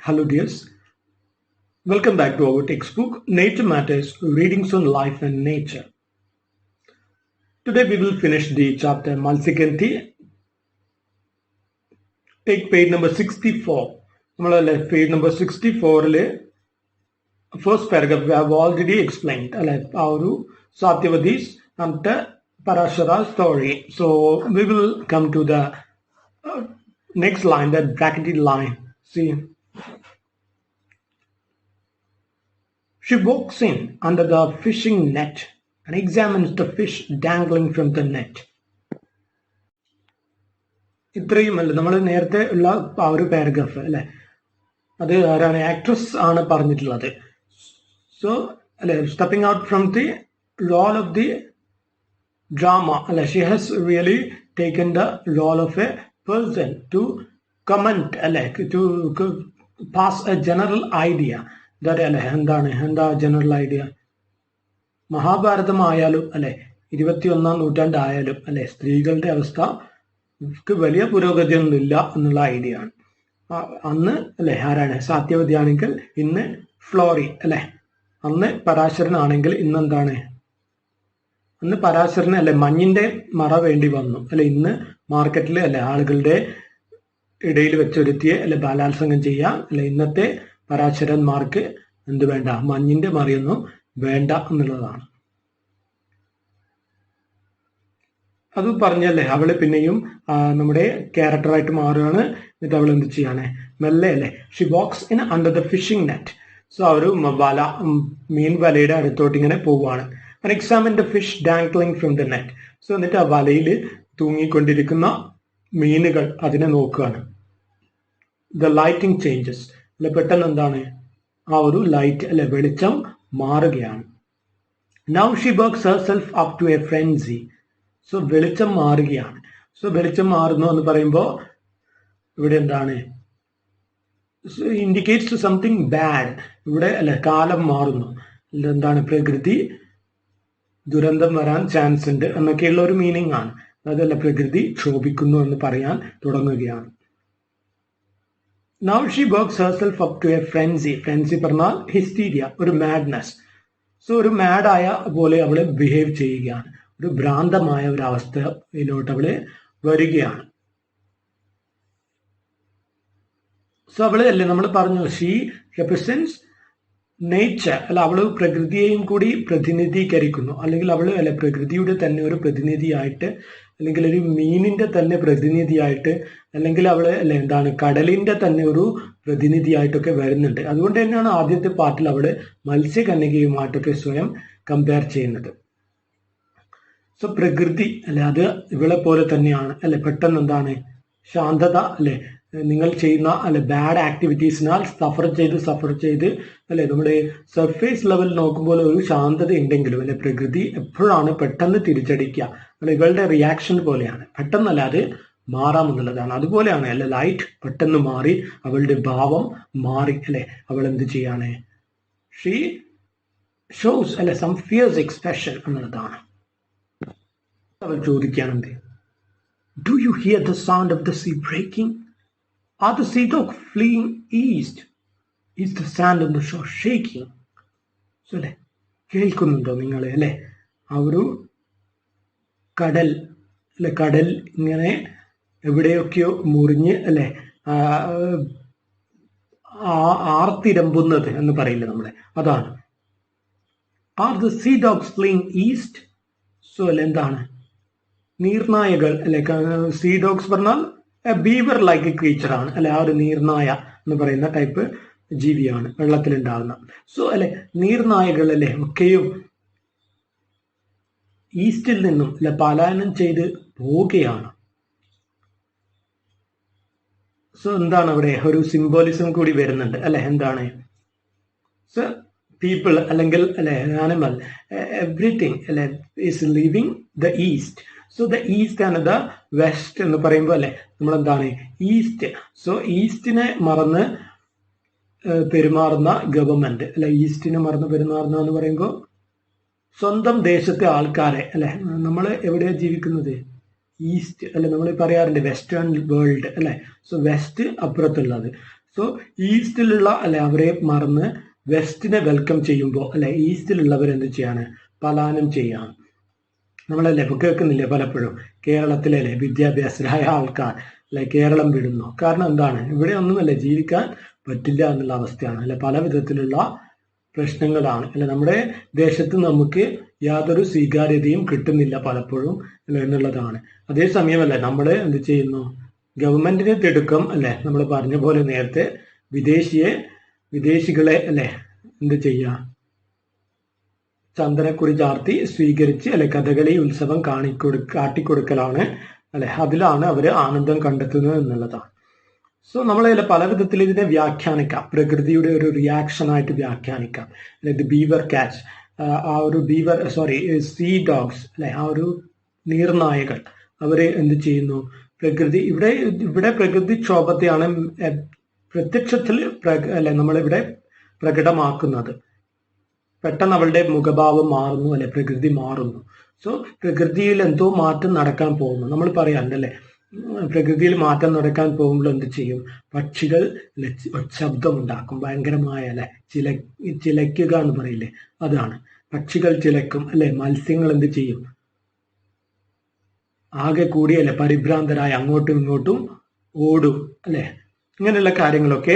Hello dears, welcome back to our textbook Nature Matters, Readings on Life and Nature. Today we will finish the chapter Malsikanti. Take page number 64. Page number 64, first paragraph we have already explained. Our Satyavadis and Parashara story. So we will come to the next line, that bracketed line. See. She walks in under the fishing net and examines the fish dangling from the net. ഇത്രയുമല്ല നമ്മൾ നേരത്തെ ഉള്ള ആ ഒരു paragraph അല്ലെ, അത് ആരാണ്? Actress ആണ് പറഞ്ഞിട്ടുള്ളത്. സോ അല്ലെ, stepping out from the role of the drama അല്ലെ, she has really taken the role of a person to comment അല്ലെ, to pass a general idea. എന്താ ജനറൽ ഐഡിയ? മഹാഭാരതമായാലും അല്ലെ, 21-ാം നൂറ്റാണ്ടായാലും അല്ലെ, സ്ത്രീകളുടെ അവസ്ഥക്ക് വലിയ പുരോഗതിയൊന്നുമില്ല എന്നുള്ള ഐഡിയ ആണ്. അന്ന് അല്ലെ ആരാണ്? സാത്യവതി ആണെങ്കിൽ ഇന്ന് ഫ്ലോറി അല്ലെ, അന്ന് പരാശരനാണെങ്കിൽ ഇന്നെന്താണ്? അന്ന് പരാശരന് അല്ലെ മഞ്ഞിന്റെ മറ വേണ്ടി വന്നു അല്ലെ, ഇന്ന് മാർക്കറ്റിൽ അല്ലെ ആളുകളുടെ ഇടയിൽ വെച്ചൊരുത്തിയെ അല്ലെ ബലാത്സംഗം ചെയ്യാം അല്ലെ, ഇന്നത്തെ പരാശരന്മാർക്ക് എന്ത് വേണ്ട? മഞ്ഞിന്റെ മറിയൊന്നും വേണ്ട എന്നുള്ളതാണ്. അത് പറഞ്ഞല്ലേ അവള് പിന്നെയും നമ്മുടെ ക്യാരക്ടറായിട്ട് മാറുകയാണ്. എന്നിട്ട് അവൾ എന്ത് ചെയ്യാണ്? മെല്ലെ അല്ലെ, she walks in under the fishing net. So ഒരു വല, മീൻ വലയുടെ അടുത്തോട്ട് ഇങ്ങനെ പോവുകയാണ്. Examine the fish dangling from the net. So എന്നിട്ട് ആ വലയിൽ തൂങ്ങിക്കൊണ്ടിരിക്കുന്ന മീനുകൾ അതിനെ നോക്കുകയാണ്. ദ ലൈറ്റിംഗ് ചേഞ്ചസ് അല്ലെ, പെട്ടെന്ന് എന്താണ്? ആ ഒരു ലൈറ്റ് അല്ലെ, വെളിച്ചം മാറുകയാണ്. Now she works herself up to a frenzy. So വെളിച്ചം മാറുകയാണ്. സോ വെളിച്ചം മാറുന്നു എന്ന് പറയുമ്പോൾ ഇവിടെ എന്താണ്? Indicates something bad. ഇവിടെ അല്ലെ കാലം മാറുന്നു, എന്താണ്? പ്രകൃതി ദുരന്തം വരാൻ ചാൻസ് ഉണ്ട് എന്നൊക്കെയുള്ള ഒരു മീനിങ് ആണ്. അതല്ല, പ്രകൃതി ക്ഷോഭിക്കുന്നു എന്ന് പറയാൻ തുടങ്ങുകയാണ്. Now she works herself up to a frenzy. Frenzy പറഞ്ഞാൽ ഹിസ്റ്റീരിയ, ഒരു മാഡ്നെസ്. സോ ഒരു മാഡായ പോലെ അവള് ബിഹേവ് ചെയ്യുകയാണ്. ഒരു ഭ്രാന്തമായ ഒരു അവസ്ഥയിലോട്ട് അവള് വരികയാണ്. സോ അവള് അല്ലേ നമ്മൾ പറഞ്ഞു, ഷീ റെപ്രസെന്റ്സ് നേച്ചർ അല്ല, അവള് പ്രകൃതിയെയും കൂടി പ്രതിനിധീകരിക്കുന്നു. അല്ലെങ്കിൽ അവള് അല്ലെ പ്രകൃതിയുടെ തന്നെ ഒരു പ്രതിനിധിയായിട്ട്, അല്ലെങ്കിൽ ഒരു മീനിന്റെ തന്നെ പ്രതിനിധിയായിട്ട്, അല്ലെങ്കിൽ അവള് അല്ലെ എന്താണ് കടലിന്റെ തന്നെ ഒരു പ്രതിനിധിയായിട്ടൊക്കെ വരുന്നുണ്ട്. അതുകൊണ്ട് തന്നെയാണ് ആദ്യത്തെ പാർട്ടിൽ അവള് മത്സ്യകന്യകയുമായിട്ടൊക്കെ സ്വയം കമ്പയർ ചെയ്യുന്നത്. സോ പ്രകൃതി അല്ലെ അത് ഇവളെ പോലെ തന്നെയാണ് അല്ലെ, പെട്ടെന്ന് എന്താണ്? ശാന്തത അല്ലെ, നിങ്ങൾ ചെയ്യുന്ന അല്ലെ ബാഡ് ആക്ടിവിറ്റീസിനാൽ സഫർ ചെയ്ത് അല്ലെ, നമ്മുടെ സർഫേസ് ലെവൽ നോക്കുമ്പോൾ ഒരു ശാന്തത ഉണ്ടെങ്കിലും അല്ലെ, പ്രകൃതി എപ്പോഴാണ് പെട്ടെന്ന് തിരിച്ചടിക്കുക അല്ലെ, ഇവളുടെ റിയാക്ഷൻ പോലെയാണ്. പെട്ടെന്നല്ല അത് മാറാമെന്നുള്ളതാണ്. അതുപോലെയാണ് അല്ലെ, ലൈറ്റ് പെട്ടെന്ന് മാറി, അവളുടെ ഭാവം മാറി അല്ലെ, അവൾ എന്ത് ചെയ്യാണ്? ഷീ ഷോസ് അല്ലെ സം ഫിയേഴ്സ് എക്സ്പ്രഷൻ എന്നുള്ളതാണ്. അവൾ ചോദിക്കുകയാണെന്ത്? Do you hear the sound of the sea breaking? Are the sea dogs fleeing east? Is the sand on the shore shaking? So അല്ലെ, കേൾക്കുന്നുണ്ടോ നിങ്ങൾ അല്ലെ? ആ ഒരു കടൽ അല്ലെ, കടൽ ഇങ്ങനെ എവിടെയൊക്കെയോ മുറിഞ്ഞ് അല്ലെ ആർത്തിരമ്പുന്നത് എന്ന് പറയില്ല നമ്മളെ, അതാണ്. Are the sea dogs fleeing east? So അല്ലെ എന്താണ്? നീർനായകൾ അല്ലെ, സീ ഡോഗ്സ് പറഞ്ഞാൽ ബീവർ ലൈക്ക് ക്രീച്ചർ ആണ് അല്ലെ, ആ ഒരു നീർനായ എന്ന് പറയുന്ന ടൈപ്പ് ജീവിയാണ് വെള്ളത്തിലുണ്ടാകുന്ന. സോ അല്ലെ നീർനായകൾ അല്ലെ ഒക്കെയും ഈസ്റ്റിൽ നിന്നും അല്ലെ പലായനം ചെയ്ത് പോവുകയാണ്. സോ എന്താണ് അവിടെ ഒരു സിംബോളിസം കൂടി വരുന്നുണ്ട് അല്ലെ, എന്താണ്? സോ പീപ്പിൾ അല്ലെങ്കിൽ അല്ലെ ആനിമൽ എവ്രിതിങ് അല്ലെ is living the east. So the east and the west എന്ന് പറയുമ്പോൾ അല്ലെ നമ്മളെന്താണ്? ഈസ്റ്റ്. സോ ഈസ്റ്റിനെ മറന്ന് പെരുമാറുന്ന ഗവൺമെന്റ് അല്ലെ, ഈസ്റ്റിനെ മറന്ന് പെരുമാറുന്ന എന്ന് പറയുമ്പോൾ സ്വന്തം ദേശത്തെ ആൾക്കാരെ അല്ലെ, നമ്മൾ എവിടെയാണ് ജീവിക്കുന്നത്? ഈസ്റ്റ് അല്ലെ, നമ്മൾ പറയാറുണ്ട് വെസ്റ്റേൺ വേൾഡ് അല്ലെ. സോ വെസ്റ്റ് അപ്പുറത്തുള്ളത്. സോ ഈസ്റ്റിലുള്ള അല്ലെ അവരെ മറന്ന് വെസ്റ്റിനെ വെൽക്കം ചെയ്യുമ്പോൾ അല്ലെ ഈസ്റ്റിലുള്ളവർ എന്ത് ചെയ്യാണ്? പലായനം ചെയ്യാണ്. നമ്മളല്ലേ ഇപ്പൊ കേൾക്കുന്നില്ലേ പലപ്പോഴും കേരളത്തിലെ അല്ലെ വിദ്യാഭ്യാസരായ ആൾക്കാർ അല്ലെ കേരളം വിടുന്നു. കാരണം എന്താണ്? ഇവിടെ ഒന്നുമല്ലേ ജീവിക്കാൻ പറ്റില്ല എന്നുള്ള അവസ്ഥയാണ് അല്ലെ. പല വിധത്തിലുള്ള പ്രശ്നങ്ങളാണ് അല്ലെ. നമ്മുടെ ദേശത്ത് നമുക്ക് യാതൊരു സ്വീകാര്യതയും കിട്ടുന്നില്ല പലപ്പോഴും അല്ലെ എന്നുള്ളതാണ്. അതേസമയമല്ലേ നമ്മൾ എന്ത് ചെയ്യുന്നു? ഗവൺമെന്റിനെ തിടുക്കം അല്ലെ നമ്മൾ പറഞ്ഞ പോലെ നേരത്തെ വിദേശികളെ അല്ലെ എന്ത് ചെയ്യുക? ചന്ദനക്കുറി ചാർത്തി സ്വീകരിച്ച് അല്ലെ കഥകളി ഉത്സവം കാട്ടിക്കൊടുക്കലാണ് അല്ലെ. അതിലാണ് അവർ ആനന്ദം കണ്ടെത്തുന്നത് എന്നുള്ളതാണ്. സോ നമ്മളെ പല വിധത്തിൽ ഇതിനെ വ്യാഖ്യാനിക്കാം. പ്രകൃതിയുടെ ഒരു റിയാക്ഷൻ ആയിട്ട് വ്യാഖ്യാനിക്കാം. അല്ലെ ബീവർ ക്യാച്ച്, ആ ഒരു സീ ഡോഗ്സ് അല്ലെ, ആ ഒരു നീർനായകൾ അവരെ എന്ത് ചെയ്യുന്നു? ഇവിടെ പ്രകൃതിക്ഷോഭത്തെയാണ് പ്രത്യക്ഷത്തിൽ അല്ലെ നമ്മളിവിടെ പ്രകടമാക്കുന്നത്. പെട്ടെന്ന് അവളുടെ മുഖഭാവം മാറുന്നു അല്ലെ, പ്രകൃതി മാറുന്നു. സോ പ്രകൃതിയിൽ എന്തോ മാറ്റം നടക്കാൻ പോകുന്നു. നമ്മൾ പറയാറുണ്ടല്ലേ, പ്രകൃതിയിൽ മാറ്റം നടക്കാൻ പോകുമ്പോൾ എന്ത് ചെയ്യും? പക്ഷികൾ ശബ്ദമുണ്ടാക്കും, ഭയങ്കരമായ അല്ലെ, ചിലയ്ക്കുക എന്ന് പറയില്ലേ, അതാണ്. പക്ഷികൾ ചിലക്കും അല്ലെ, മത്സ്യങ്ങൾ എന്ത് ചെയ്യും? ആകെ കൂടി അല്ലെ പരിഭ്രാന്തരായി അങ്ങോട്ടും ഇങ്ങോട്ടും ഓടും അല്ലെ. ഇങ്ങനെയുള്ള കാര്യങ്ങളൊക്കെ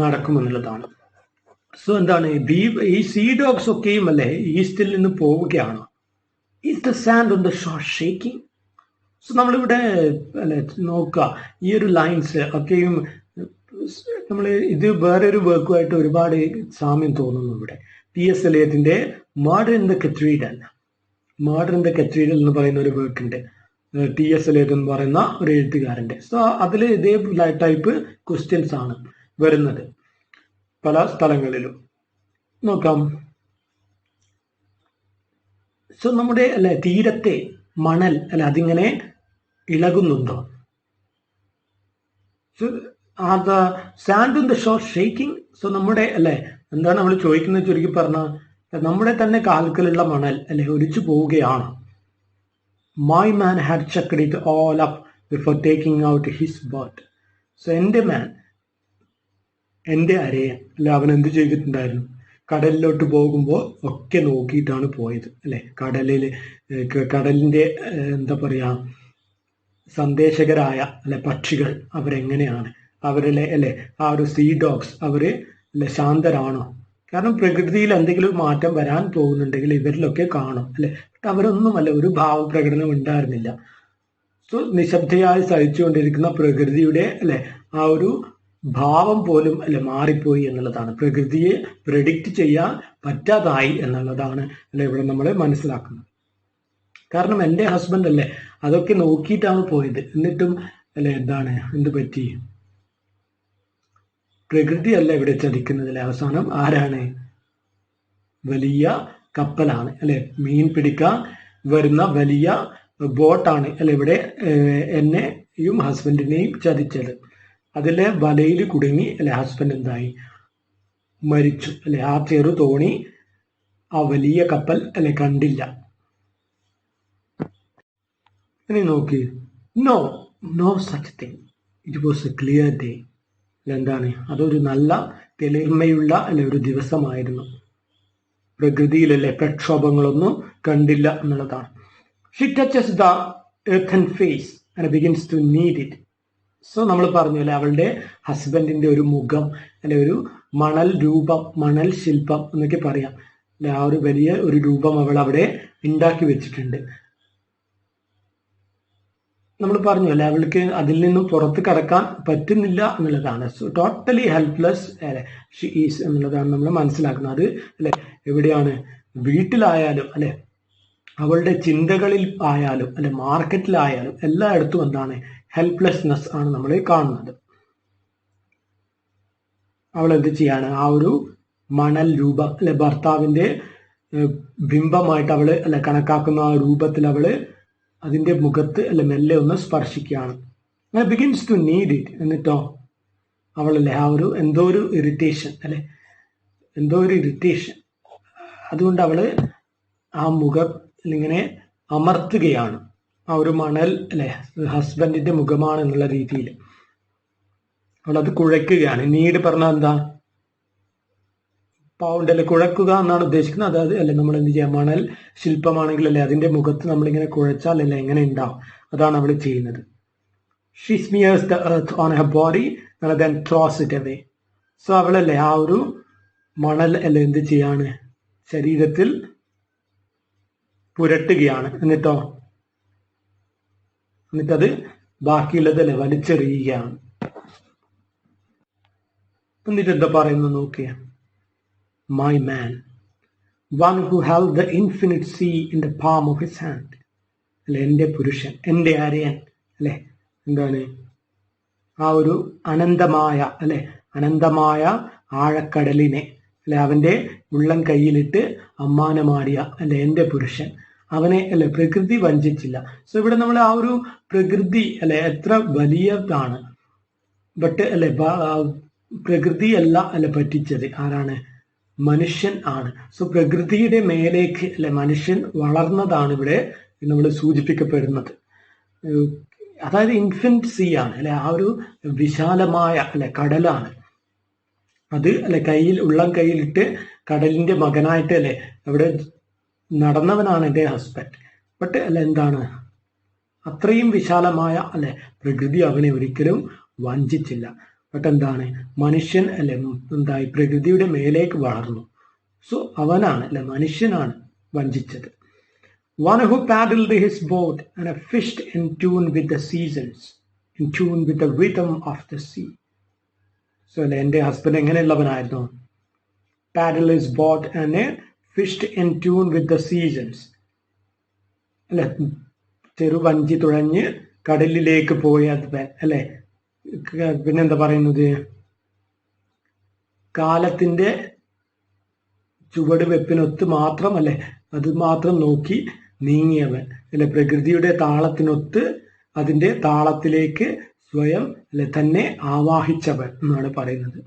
നടക്കുമെന്നുള്ളതാണ്. സോ എന്താണ് ഈ സീ ഡോഗ്സ് ഒക്കെയും അല്ലെ ഈസ്റ്റിൽ നിന്ന് പോവുകയാണ്. Is the sand on the shore shaking? So നമ്മളിവിടെ അല്ലെ നോക്കുക, ഈ ഒരു ലൈൻസ് ഒക്കെയും നമ്മൾ ഇത് വേറൊരു വർക്കുമായിട്ട് ഒരുപാട് സാമ്യം തോന്നുന്നു ഇവിടെ. T.S. എലിയറ്റിന്റെ മർഡർ ഇൻ ദ കത്തീഡ്രൽ എന്ന് പറയുന്ന ഒരു വർക്ക് ഉണ്ട്. T.S. എലിയറ്റ് എന്ന് പറയുന്ന ഒരു എഴുത്തുകാരന്റെ. സോ അതിൽ ഇതേ ടൈപ്പ് ക്വസ്റ്റ്യൻസ് ആണ് വരുന്നത് പല സ്ഥലങ്ങളിലും. നോക്കാം. സോ നമ്മുടെ അല്ലെ തീരത്തെ മണൽ അല്ലെ അതിങ്ങനെ ഇളകുന്നുണ്ടോ? Sand on the shore shaking? So നമ്മുടെ അല്ലെ എന്താണ് നമ്മൾ ചോദിക്കുന്നത്? ചുരുക്കി പറഞ്ഞാൽ നമ്മുടെ തന്നെ കാൽക്കലുള്ള മണൽ അല്ലെ ഒലിച്ചു പോവുകയാണ്. My man had chucked it all up before taking out his boat. So എൻ്റെ അരയൻ അല്ലെ അവൻ എന്ത് ചെയ്തിട്ടുണ്ടായിരുന്നു? കടലിലോട്ട് പോകുമ്പോൾ ഒക്കെ നോക്കിയിട്ടാണ് പോയത് അല്ലെ. കടലിന്റെ എന്താ പറയാ സന്ദേശകരായ അല്ലെ പക്ഷികൾ അവരെങ്ങനെയാണ്? അവരിലെ അല്ലെ ആ ഒരു സീ ഡോഗ്സ് അവര് അല്ലെ ശാന്തരാണോ? കാരണം പ്രകൃതിയിൽ എന്തെങ്കിലും മാറ്റം വരാൻ പോകുന്നുണ്ടെങ്കിൽ ഇവരിലൊക്കെ കാണും അല്ലെ. അവരൊന്നും അല്ല, ഒരു ഭാവപ്രകടനം ഉണ്ടായിരുന്നില്ല. സോ നിശബ്ദയായി സഹിച്ചുകൊണ്ടിരിക്കുന്ന പ്രകൃതിയുടെ അല്ലെ ആ ഒരു ഭാവം പോലും അല്ലെ മാറിപ്പോയി എന്നുള്ളതാണ്. പ്രകൃതിയെ പ്രെഡിക്റ്റ് ചെയ്യാൻ പറ്റാതായി എന്നുള്ളതാണ് അല്ലെ ഇവിടെ നമ്മൾ മനസ്സിലാക്കുന്നത്. കാരണം എൻ്റെ ഹസ്ബൻഡ് അല്ലേ അതൊക്കെ നോക്കിയിട്ടാണ് പോയത്. എന്നിട്ടും അല്ലെ എന്ത് പറ്റി? പ്രകൃതി അല്ല ഇവിടെ ചതിക്കുന്നതിലെ അവസാനം ആരാണ്? വലിയ കപ്പലാണ് അല്ലെ, മീൻ പിടിക്കാൻ വരുന്ന വലിയ ബോട്ടാണ് അല്ലെ ഇവിടെ എന്നെയും ഹസ്ബൻഡിനെയും ചതിച്ചത്. അതിലെ വലയിൽ കുടുങ്ങി അല്ലെ ഹസ്ബൻഡ് എന്തായി? മരിച്ചു അല്ലെ. ആ ചെറു തോണി ആ വലിയ കപ്പൽ അല്ലെ കണ്ടില്ല. ഇനി നോക്കി, no such thing, it was a clear day. എന്താണ്? അതൊരു നല്ല തെളിർമയുള്ള അല്ലെ ഒരു ദിവസമായിരുന്നു. പ്രകൃതിയിലല്ലേ പ്രക്ഷോഭങ്ങളൊന്നും കണ്ടില്ല എന്നുള്ളതാണ്. She touches the earthen face and begins to knead it. So നമ്മൾ പറഞ്ഞു അല്ലെ അവളുടെ ഹസ്ബൻഡിന്റെ ഒരു മുഖം അല്ലെ ഒരു മണൽ രൂപം, മണൽ ശില്പം എന്നൊക്കെ പറയാം അല്ലെ. ആ ഒരു വലിയ ഒരു രൂപം അവൾ അവിടെ ഉണ്ടാക്കി വെച്ചിട്ടുണ്ട്. നമ്മൾ പറഞ്ഞു അല്ലെ അവൾക്ക് അതിൽ നിന്നും പുറത്ത് കടക്കാൻ പറ്റുന്നില്ല എന്നുള്ളതാണ്. സോ ടോട്ടലി ഹെൽപ്ലെസ് അല്ലെ ഷി ഈസ് എന്നുള്ളതാണ് നമ്മൾ മനസ്സിലാക്കുന്നത്. അത് അല്ലെ എവിടെയാണ്? വീട്ടിലായാലും അല്ലെ അവളുടെ ചിന്തകളിൽ ആയാലും അല്ലെ മാർക്കറ്റിലായാലും എല്ലായിടത്തും എന്താണ്? ഹെൽപ്ലെസ്നെസ് ആണ് നമ്മൾ കാണുന്നത്. അവൾ എന്ത് ചെയ്യാണ്? ആ ഒരു മണൽ രൂപം അല്ലെ ഭർത്താവിന്റെ ബിംബമായിട്ട് അവള് അല്ലെ കണക്കാക്കുന്ന ആ രൂപത്തിൽ അവള് അതിന്റെ മുഖത്ത് അല്ലെ മെല്ലെ ഒന്ന് സ്പർശിക്കുകയാണ്. Begins to knead it. എന്നിട്ടോ അവളല്ലേ ആ ഒരു എന്തോ ഒരു ഇറിറ്റേഷൻ അല്ലെ, അതുകൊണ്ട് അവള് ആ മുഖം ഇങ്ങനെ അമർത്തുകയാണ്. ആ ഒരു മണൽ അല്ലെ ഹസ്ബൻഡിന്റെ മുഖമാണ് എന്നുള്ള രീതിയിൽ. അവളത് കുഴയ്ക്കുകയാണ്. നീഡ് പറഞ്ഞാൽ എന്താ? പൗണ്ട് അല്ലെ, കുഴക്കുക എന്നാണ് ഉദ്ദേശിക്കുന്നത്. അതായത് അല്ലെ നമ്മൾ എന്ത് ചെയ്യാം, മണൽ ശില്പമാണെങ്കിൽ അല്ലെ അതിന്റെ മുഖത്ത് നമ്മളിങ്ങനെ കുഴച്ചാൽ അല്ലെ എങ്ങനെ ഉണ്ടാവും, അതാണ് അവൾ ചെയ്യുന്നത്. She smears the earth on her body and then throws it away. So അവളല്ലേ ആ ഒരു മണൽ അല്ലെ എന്ത് ചെയ്യാണ്, ശരീരത്തിൽ പുരട്ടുകയാണ്. എന്നിട്ടത് ബാക്കിയുള്ളതല്ലേ വലിച്ചെറിയുകയാണ്. എന്നിട്ട് എന്താ പറയുന്നത് നോക്കിയ, my man, one who held the infinite sea in the palm of his hand. അല്ലെ എൻ്റെ പുരുഷൻ, എൻ്റെ അരയൻ അല്ലെ, എന്താണ് ആ ഒരു അനന്തമായ ആഴക്കടലിനെ അല്ലെ അവന്റെ ഉള്ളം കയ്യിലിട്ട് അമ്മാനമാടിയ അല്ലെ എൻ്റെ പുരുഷൻ, അവനെ അല്ലെ പ്രകൃതി വഞ്ചിച്ചില്ല. സോ ഇവിടെ നമ്മൾ ആ ഒരു പ്രകൃതി അല്ലെ എത്ര വലിയതാണ്. ബട്ട് അല്ലെ പ്രകൃതിയല്ല അല്ലെ പറ്റിച്ചത്, ആരാണ്? മനുഷ്യൻ ആണ്. സോ പ്രകൃതിയുടെ മേലേക്ക് അല്ലെ മനുഷ്യൻ വളർന്നതാണ് ഇവിടെ നമ്മൾ സൂചിപ്പിക്കപ്പെടുന്നത്. അതായത് ഇൻഫിനിറ്റ് സീ ആണ് അല്ലെ, ആ ഒരു വിശാലമായ അല്ലെ കടലാണ് അത് അല്ലെ, ഉള്ളം കയ്യിലിട്ട് കടലിന്റെ മകനായിട്ട് അല്ലെ അവിടെ നടന്നവനാണ് എൻ്റെ ഹസ്ബൻഡ്. ബട്ട് അല്ലെ എന്താണ്, അത്രയും വിശാലമായ അല്ലെ പ്രകൃതി അവനെ ഒരിക്കലും വഞ്ചിച്ചില്ല. ബട്ട് എന്താണ്, മനുഷ്യൻ അല്ലെ എന്തായി പ്രകൃതിയുടെ മേലേക്ക് വളർന്നു. സോ അവനാണ് അല്ലെ, മനുഷ്യനാണ് വഞ്ചിച്ചത്. One who paddled his boat and fished in tune with the seasons, in tune with the rhythm of the sea. So അല്ലെ എൻ്റെ husband എങ്ങനെയുള്ളവനായിരുന്നു? Paddled his boat and fished in tune with the seasons. അല്ലെ ചെറുവഞ്ചി തുഴഞ്ഞ് കടലിലേക്ക് പോയവൻ അല്ലെ. പിന്നെന്താ പറയുന്നത്, കാലത്തിന്റെ ചുവട് വെപ്പിനൊത്ത് മാത്രം അല്ലെ അത് മാത്രം നോക്കി നീങ്ങിയവൻ അല്ലെ, പ്രകൃതിയുടെ താളത്തിനൊത്ത് അതിന്റെ താളത്തിലേക്ക് സ്വയം അല്ലെ തന്നെ ആവാഹിച്ചവൻ എന്നാണ് പറയുന്നത്.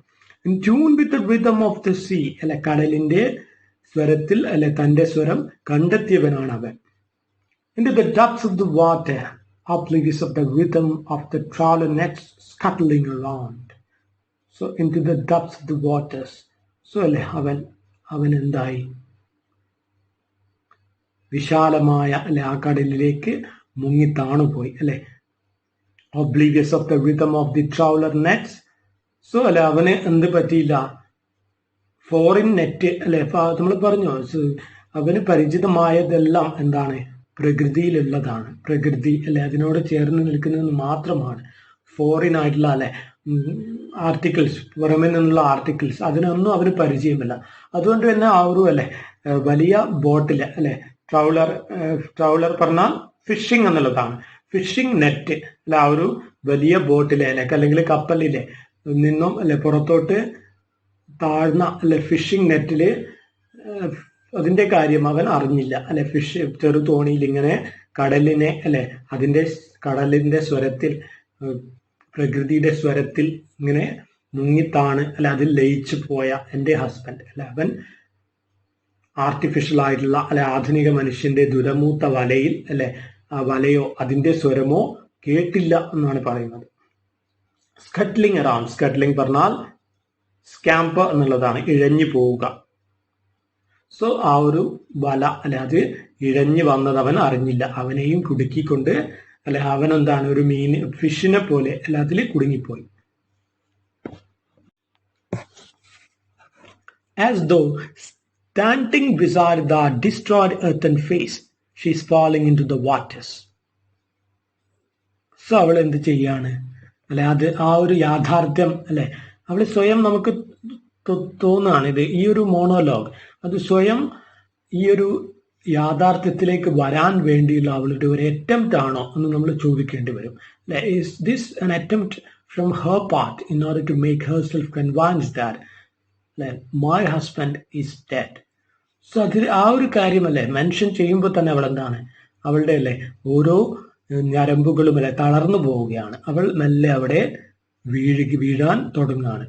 In tune with the rhythm of the sea അല്ലെ, കടലിന്റെ സ്വരത്തിൽ അല്ലെ തന്റെ സ്വരം കണ്ടെത്തിയവനാണ് അവൻ. In the depths of the water oblivious of the rhythm of the trawler nets scuttling around. So into the depths of the waters. So അല്ലെ അവൻ എന്തായി, വിശാലമായ അല്ലെ ആ കടലിലേക്ക് മുങ്ങി താണുപോയി അല്ലെ. oblivious of the rhythm of the trawler nets. So അല്ലെ അവന് എന്ത് പറ്റിയില്ല, ഫോറിൻ നെറ്റ് അല്ലെ നമ്മൾ പറഞ്ഞു, അവന് പരിചിതമായതെല്ലാം എന്താണ്, പ്രകൃതിയിലുള്ളതാണ്. പ്രകൃതി അല്ലെ അതിനോട് ചേർന്ന് നിൽക്കുന്നത് മാത്രമാണ്. ഫോറിൻ ആയിട്ടുള്ള അല്ലെ ആർട്ടിക്കിൾസ്, പുറമെ നിന്നുള്ള ആർട്ടിക്കിൾസ് അതിനൊന്നും അവന് പരിചയമില്ല. അതുകൊണ്ട് തന്നെ ആ ഒരു അല്ലെ വലിയ ബോട്ടില് അല്ലെ, ട്രൗളർ പറഞ്ഞാൽ ഫിഷിംഗ് എന്നുള്ളതാണ്. ഫിഷിംഗ് നെറ്റ് അല്ലെ ആ ഒരു വലിയ ബോട്ടിലെ അല്ലെ അല്ലെങ്കിൽ കപ്പലിലെ നിന്നും അല്ലെ പുറത്തോട്ട് താഴ്ന്ന അല്ലെ ഫിഷിംഗ് നെറ്റില് അതിന്റെ കാര്യം അവൻ അറിഞ്ഞില്ല അല്ലെ. ചെറു തോണിയിൽ ഇങ്ങനെ കടലിനെ അല്ലെ കടലിന്റെ സ്വരത്തിൽ, പ്രകൃതിയുടെ സ്വരത്തിൽ ഇങ്ങനെ മുങ്ങിത്താണ് അല്ലെ അതിൽ ലയിച്ചു പോയ എൻ്റെ ഹസ്ബൻഡ് അല്ലെ, അവൻ ആർട്ടിഫിഷ്യൽ ആയിട്ടുള്ള അല്ലെ ആധുനിക മനുഷ്യന്റെ ദുരമൂത്ത വലയിൽ അല്ലെ ആ വലയോ അതിന്റെ സ്വരമോ കേട്ടില്ല എന്നാണ് പറയുന്നത്. സ്കട്ട്ലിംഗ് അറൗണ്ട്, സ്കട്ട്ലിംഗ് പറഞ്ഞാൽ സ്കാമ്പ് എന്നുള്ളതാണ്, ഇഴഞ്ഞു പോവുക. സോ ആ ഒരു വല അല്ലെ അത് ഇഴഞ്ഞു വന്നത് അവൻ അറിഞ്ഞില്ല, അവനെയും കുടുക്കിക്കൊണ്ട് അല്ലെ അവൻ എന്താണ് ഒരു ഫിഷിനെ പോലെ അല്ലെ അതിൽ കുടുങ്ങിപ്പോയി. As though standing beside the destroyed earthen face, she is falling into the waters. So അവൾ എന്ത് ചെയ്യാണ് അല്ലെ, അത് ആ ഒരു യാഥാർത്ഥ്യം അല്ലെ അവൾ സ്വയം നമുക്ക് തോന്നുകയാണ്. ഇത് ഈ ഒരു മോണോലോഗ് അത് സ്വയം ഈ ഒരു യാഥാർത്ഥ്യത്തിലേക്ക് വരാൻ വേണ്ടിയുള്ള അവളുടെ ഒരു അറ്റംപ്റ്റ് ആണോ എന്ന് നമ്മൾ ചോദിക്കേണ്ടി വരും. Is this an attempt from her part in order to make herself convinced that my husband is dead? So അതിൽ ആ ഒരു കാര്യമല്ലേ മെൻഷൻ ചെയ്യുമ്പോൾ തന്നെ അവൾ എന്താണ്, അവളുടെ അല്ലെ ഓരോ ഞരമ്പുകളും അല്ലെ തളർന്നു പോവുകയാണ്. അവൾ മെല്ലെ അവിടെ വീഴാൻ തുടങ്ങുകയാണ്.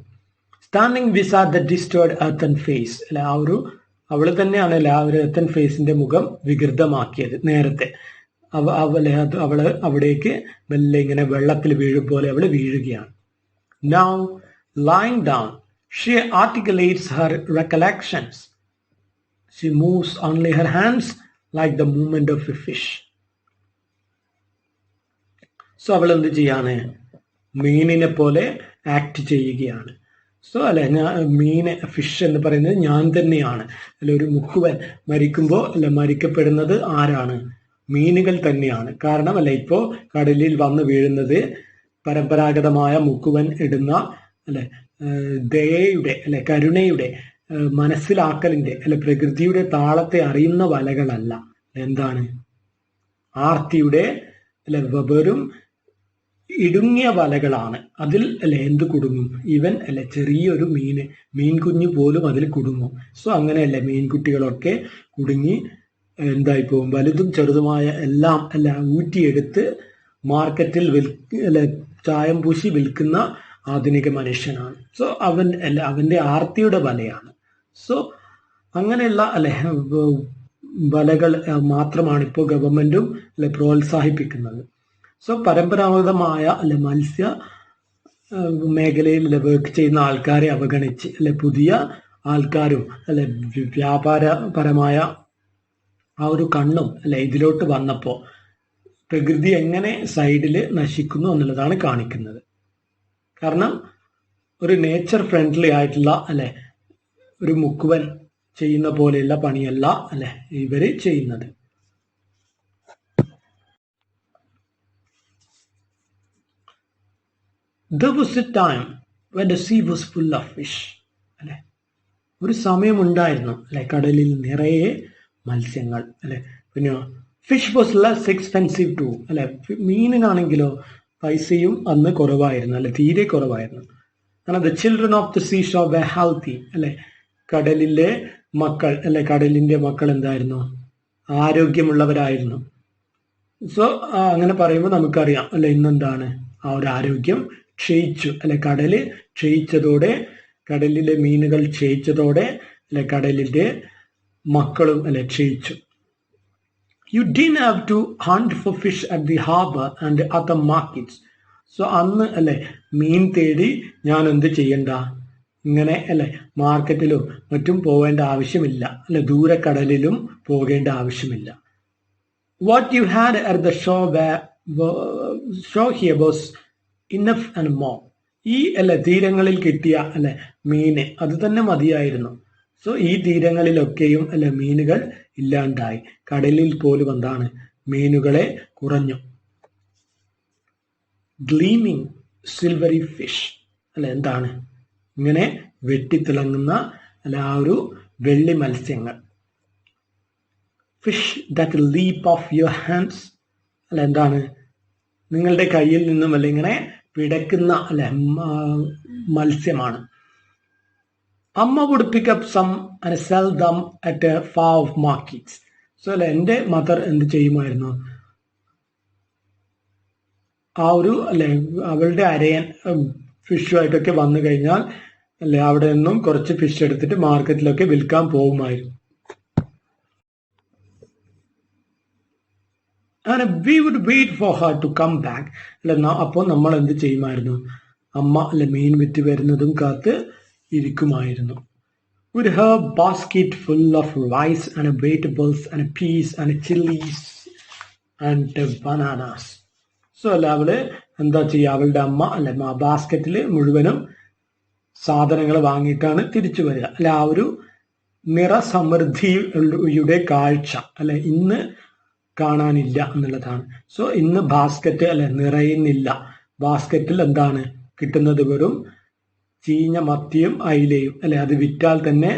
Standing beside the destroyed earthen face അല്ലെ ആ ഒരു അവൾ തന്നെയാണ് അല്ലെ ആ ഒരു എർത്തൻ ഫേസിന്റെ മുഖം വികൃതമാക്കിയത് നേരത്തെ. അവള് അവിടേക്ക് മെല്ലെ ഇങ്ങനെ വെള്ളത്തിൽ വീഴും പോലെ അവള് വീഴുകയാണ്. Now, lying down, she articulates her recollections. She moves only her hands like the movement of a fish. So അവൾ എന്ത് ചെയ്യാണ്? മീനിനെ പോലെ ആക്ട് ചെയ്യുകയാണ്. സോ അല്ലെ, മീൻ ഫിഷ് എന്ന് പറയുന്നത് ഞാൻ തന്നെയാണ്. അല്ലെ, ഒരു മുക്കുവൻ മരിക്കുമ്പോൾ അല്ലെ മരിക്കപ്പെടുന്നത് ആരാണ്? മീനുകൾ തന്നെയാണ്. കാരണം അല്ലെ, ഇപ്പോ കടലിൽ വന്ന് വീഴുന്നത് പരമ്പരാഗതമായ മുക്കുവൻ ഇടുന്ന അല്ലെ ദയയുടെ അല്ലെ കരുണയുടെ മനസ്സിലാക്കലിന്റെ അല്ലെ പ്രകൃതിയുടെ താളത്തെ അറിയുന്ന വലകളല്ല. എന്താണ്? ആർത്തിയുടെ അല്ലെ വെറും ഇടുങ്ങിയ വലകളാണ്. അതിൽ അല്ലെ എന്ത് കുടുങ്ങും? ഈവൻ അല്ലെ ചെറിയൊരു മീൻ കുഞ്ഞു പോലും അതിൽ കുടുങ്ങും. സോ അങ്ങനെയല്ലേ മീൻകുട്ടികളൊക്കെ കുടുങ്ങി എന്തായി പോകും? വലുതും ചെറുതുമായ എല്ലാം അല്ല ഊറ്റിയെടുത്ത് മാർക്കറ്റിൽ അല്ലെ ചായം പൂശി വിൽക്കുന്ന ആധുനിക മനുഷ്യനാണ്. സോ അവന്റെ ആർത്തിയുടെ വലയാണ്. സോ അങ്ങനെയുള്ള അല്ലെ വലകൾ മാത്രമാണ് ഇപ്പോൾ ഗവൺമെന്റും അല്ലെ പ്രോത്സാഹിപ്പിക്കുന്നത്. സോ പരമ്പരാഗതമായ അല്ലെ മത്സ്യ മേഖലയിൽ വർക്ക് ചെയ്യുന്ന ആൾക്കാരെ അവഗണിച്ച് അല്ലെ പുതിയ ആൾക്കാരും അല്ലെ വ്യാപാരപരമായ ആ ഒരു കണ്ണും അല്ലെ ഇതിലോട്ട് വന്നപ്പോൾ പ്രകൃതി എങ്ങനെ സൈഡിൽ നശിക്കുന്നു എന്നുള്ളതാണ് കാണിക്കുന്നത്. കാരണം ഒരു നേച്ചർ ഫ്രണ്ട്ലി ആയിട്ടുള്ള അല്ലെ ഒരു മുക്കുവൻ ചെയ്യുന്ന പോലെയുള്ള പണിയല്ല അല്ലെ ഇവര് ചെയ്യുന്നത്. There was a time when the sea was full of fish. അല്ലെ, ഒരു സമയമുണ്ടായിരുന്നു അല്ലെ കടലിൽ നിറയെ മത്സ്യങ്ങൾ അല്ലെ. പിന്നെ fish was less expensive too അല്ലെ, മീനിനാണെങ്കിലോ പൈസയും അന്ന് കുറവായിരുന്നു അല്ലെ, തീരെ കുറവായിരുന്നു. കാരണം the children of the seashore were healthy അല്ലെ, കടലിലെ മക്കൾ അല്ലെ കടലിന്റെ മക്കൾ എന്തായിരുന്നു? ആരോഗ്യമുള്ളവരായിരുന്നു. സോ അങ്ങനെ പറയുമ്പോൾ നമുക്കറിയാം അല്ലെ ഇന്നെന്താണ് ആ ഒരു ആരോഗ്യം ക്ഷയിച്ചു അല്ലെ. കടല് ക്ഷയിച്ചതോടെ, കടലിലെ മീനുകൾ ക്ഷയിച്ചതോടെ അല്ലെ കടലിന്റെ മക്കളും അല്ലെ ക്ഷയിച്ചു. You didn't have to hunt for fish at the harbour and other markets. So അന്ന് അല്ലെ മീൻ തേടി ഞാൻ എന്ത് ചെയ്യണ്ട? ഇങ്ങനെ അല്ലെ മാർക്കറ്റിലും മറ്റും പോവേണ്ട ആവശ്യമില്ല അല്ലെ, ദൂരക്കടലിലും പോകേണ്ട ആവശ്യമില്ല. What you had at the show here was enough and more. ഈ അല്ലെ തീരങ്ങളിൽ കിട്ടിയ അല്ലെ മീന് അത് തന്നെ മതിയായിരുന്നു. സോ ഈ തീരങ്ങളിലൊക്കെയും അല്ലെ മീനുകൾ ഇല്ലാണ്ടായി. കടലിൽ പോലും എന്താണ് മീനുകളെ കുറഞ്ഞു. ഗ്ലീമിങ് സിൽവറി ഫിഷ് അല്ലെ, എന്താണ് ഇങ്ങനെ വെട്ടിത്തിളങ്ങുന്ന അല്ലെ ആ ഒരു വെള്ളി മത്സ്യങ്ങൾ. Fish that leap of your hands അല്ലെ, എന്താണ് നിങ്ങളുടെ കയ്യിൽ നിന്നും അല്ലെ ഇങ്ങനെ പിടക്കുന്ന അല്ലെ മത്സ്യമാണ്. അമ്മ would pick up some and sell them at far off markets. So അല്ലെ എൻ്റെ മദർ എന്ത് ചെയ്യുമായിരുന്നു? ആ ഒരു അല്ലെ അവളുടെ അരയൻ ഫിഷുമായിട്ടൊക്കെ വന്നു കഴിഞ്ഞാൽ അല്ലെ അവിടെ നിന്നും കുറച്ച് ഫിഷ് എടുത്തിട്ട് മാർക്കറ്റിലൊക്കെ വിൽക്കാൻ പോകുമായിരുന്നു. അങ്ങനെ we would wait for her to come back അല്ലെ. അപ്പോൾ നമ്മൾ എന്ത് ചെയ്യുമായിരുന്നു? അമ്മ അല്ലെ മീൻ വിറ്റ് വരുന്നതും കാത്ത് ഇരിക്കുമായിരുന്നു. With her basket full of rice and vegetables and peas and chilies and bananas. So അല്ല അവള് എന്താ ചെയ്യുക? അവളുടെ അമ്മ അല്ലെ ബാസ്ക്കറ്റിൽ മുഴുവനും സാധനങ്ങൾ വാങ്ങിയിട്ടാണ് തിരിച്ചു വരിക അല്ലെ. ആ ഒരു നിറസമൃദ്ധിയുടെ കാഴ്ച അല്ലെ ഇന്ന് കാണാനില്ല എന്നുള്ളതാണ്. സോ ഇന്ന് ബാസ്ക്കറ്റ് അല്ലെ നിറയുന്നില്ല. ബാസ്ക്കറ്റിൽ എന്താണ് കിട്ടുന്നത്? വെറും ചീഞ്ഞ മത്തിയും അയിലയും അല്ലെ. അത് വിറ്റാൽ തന്നെ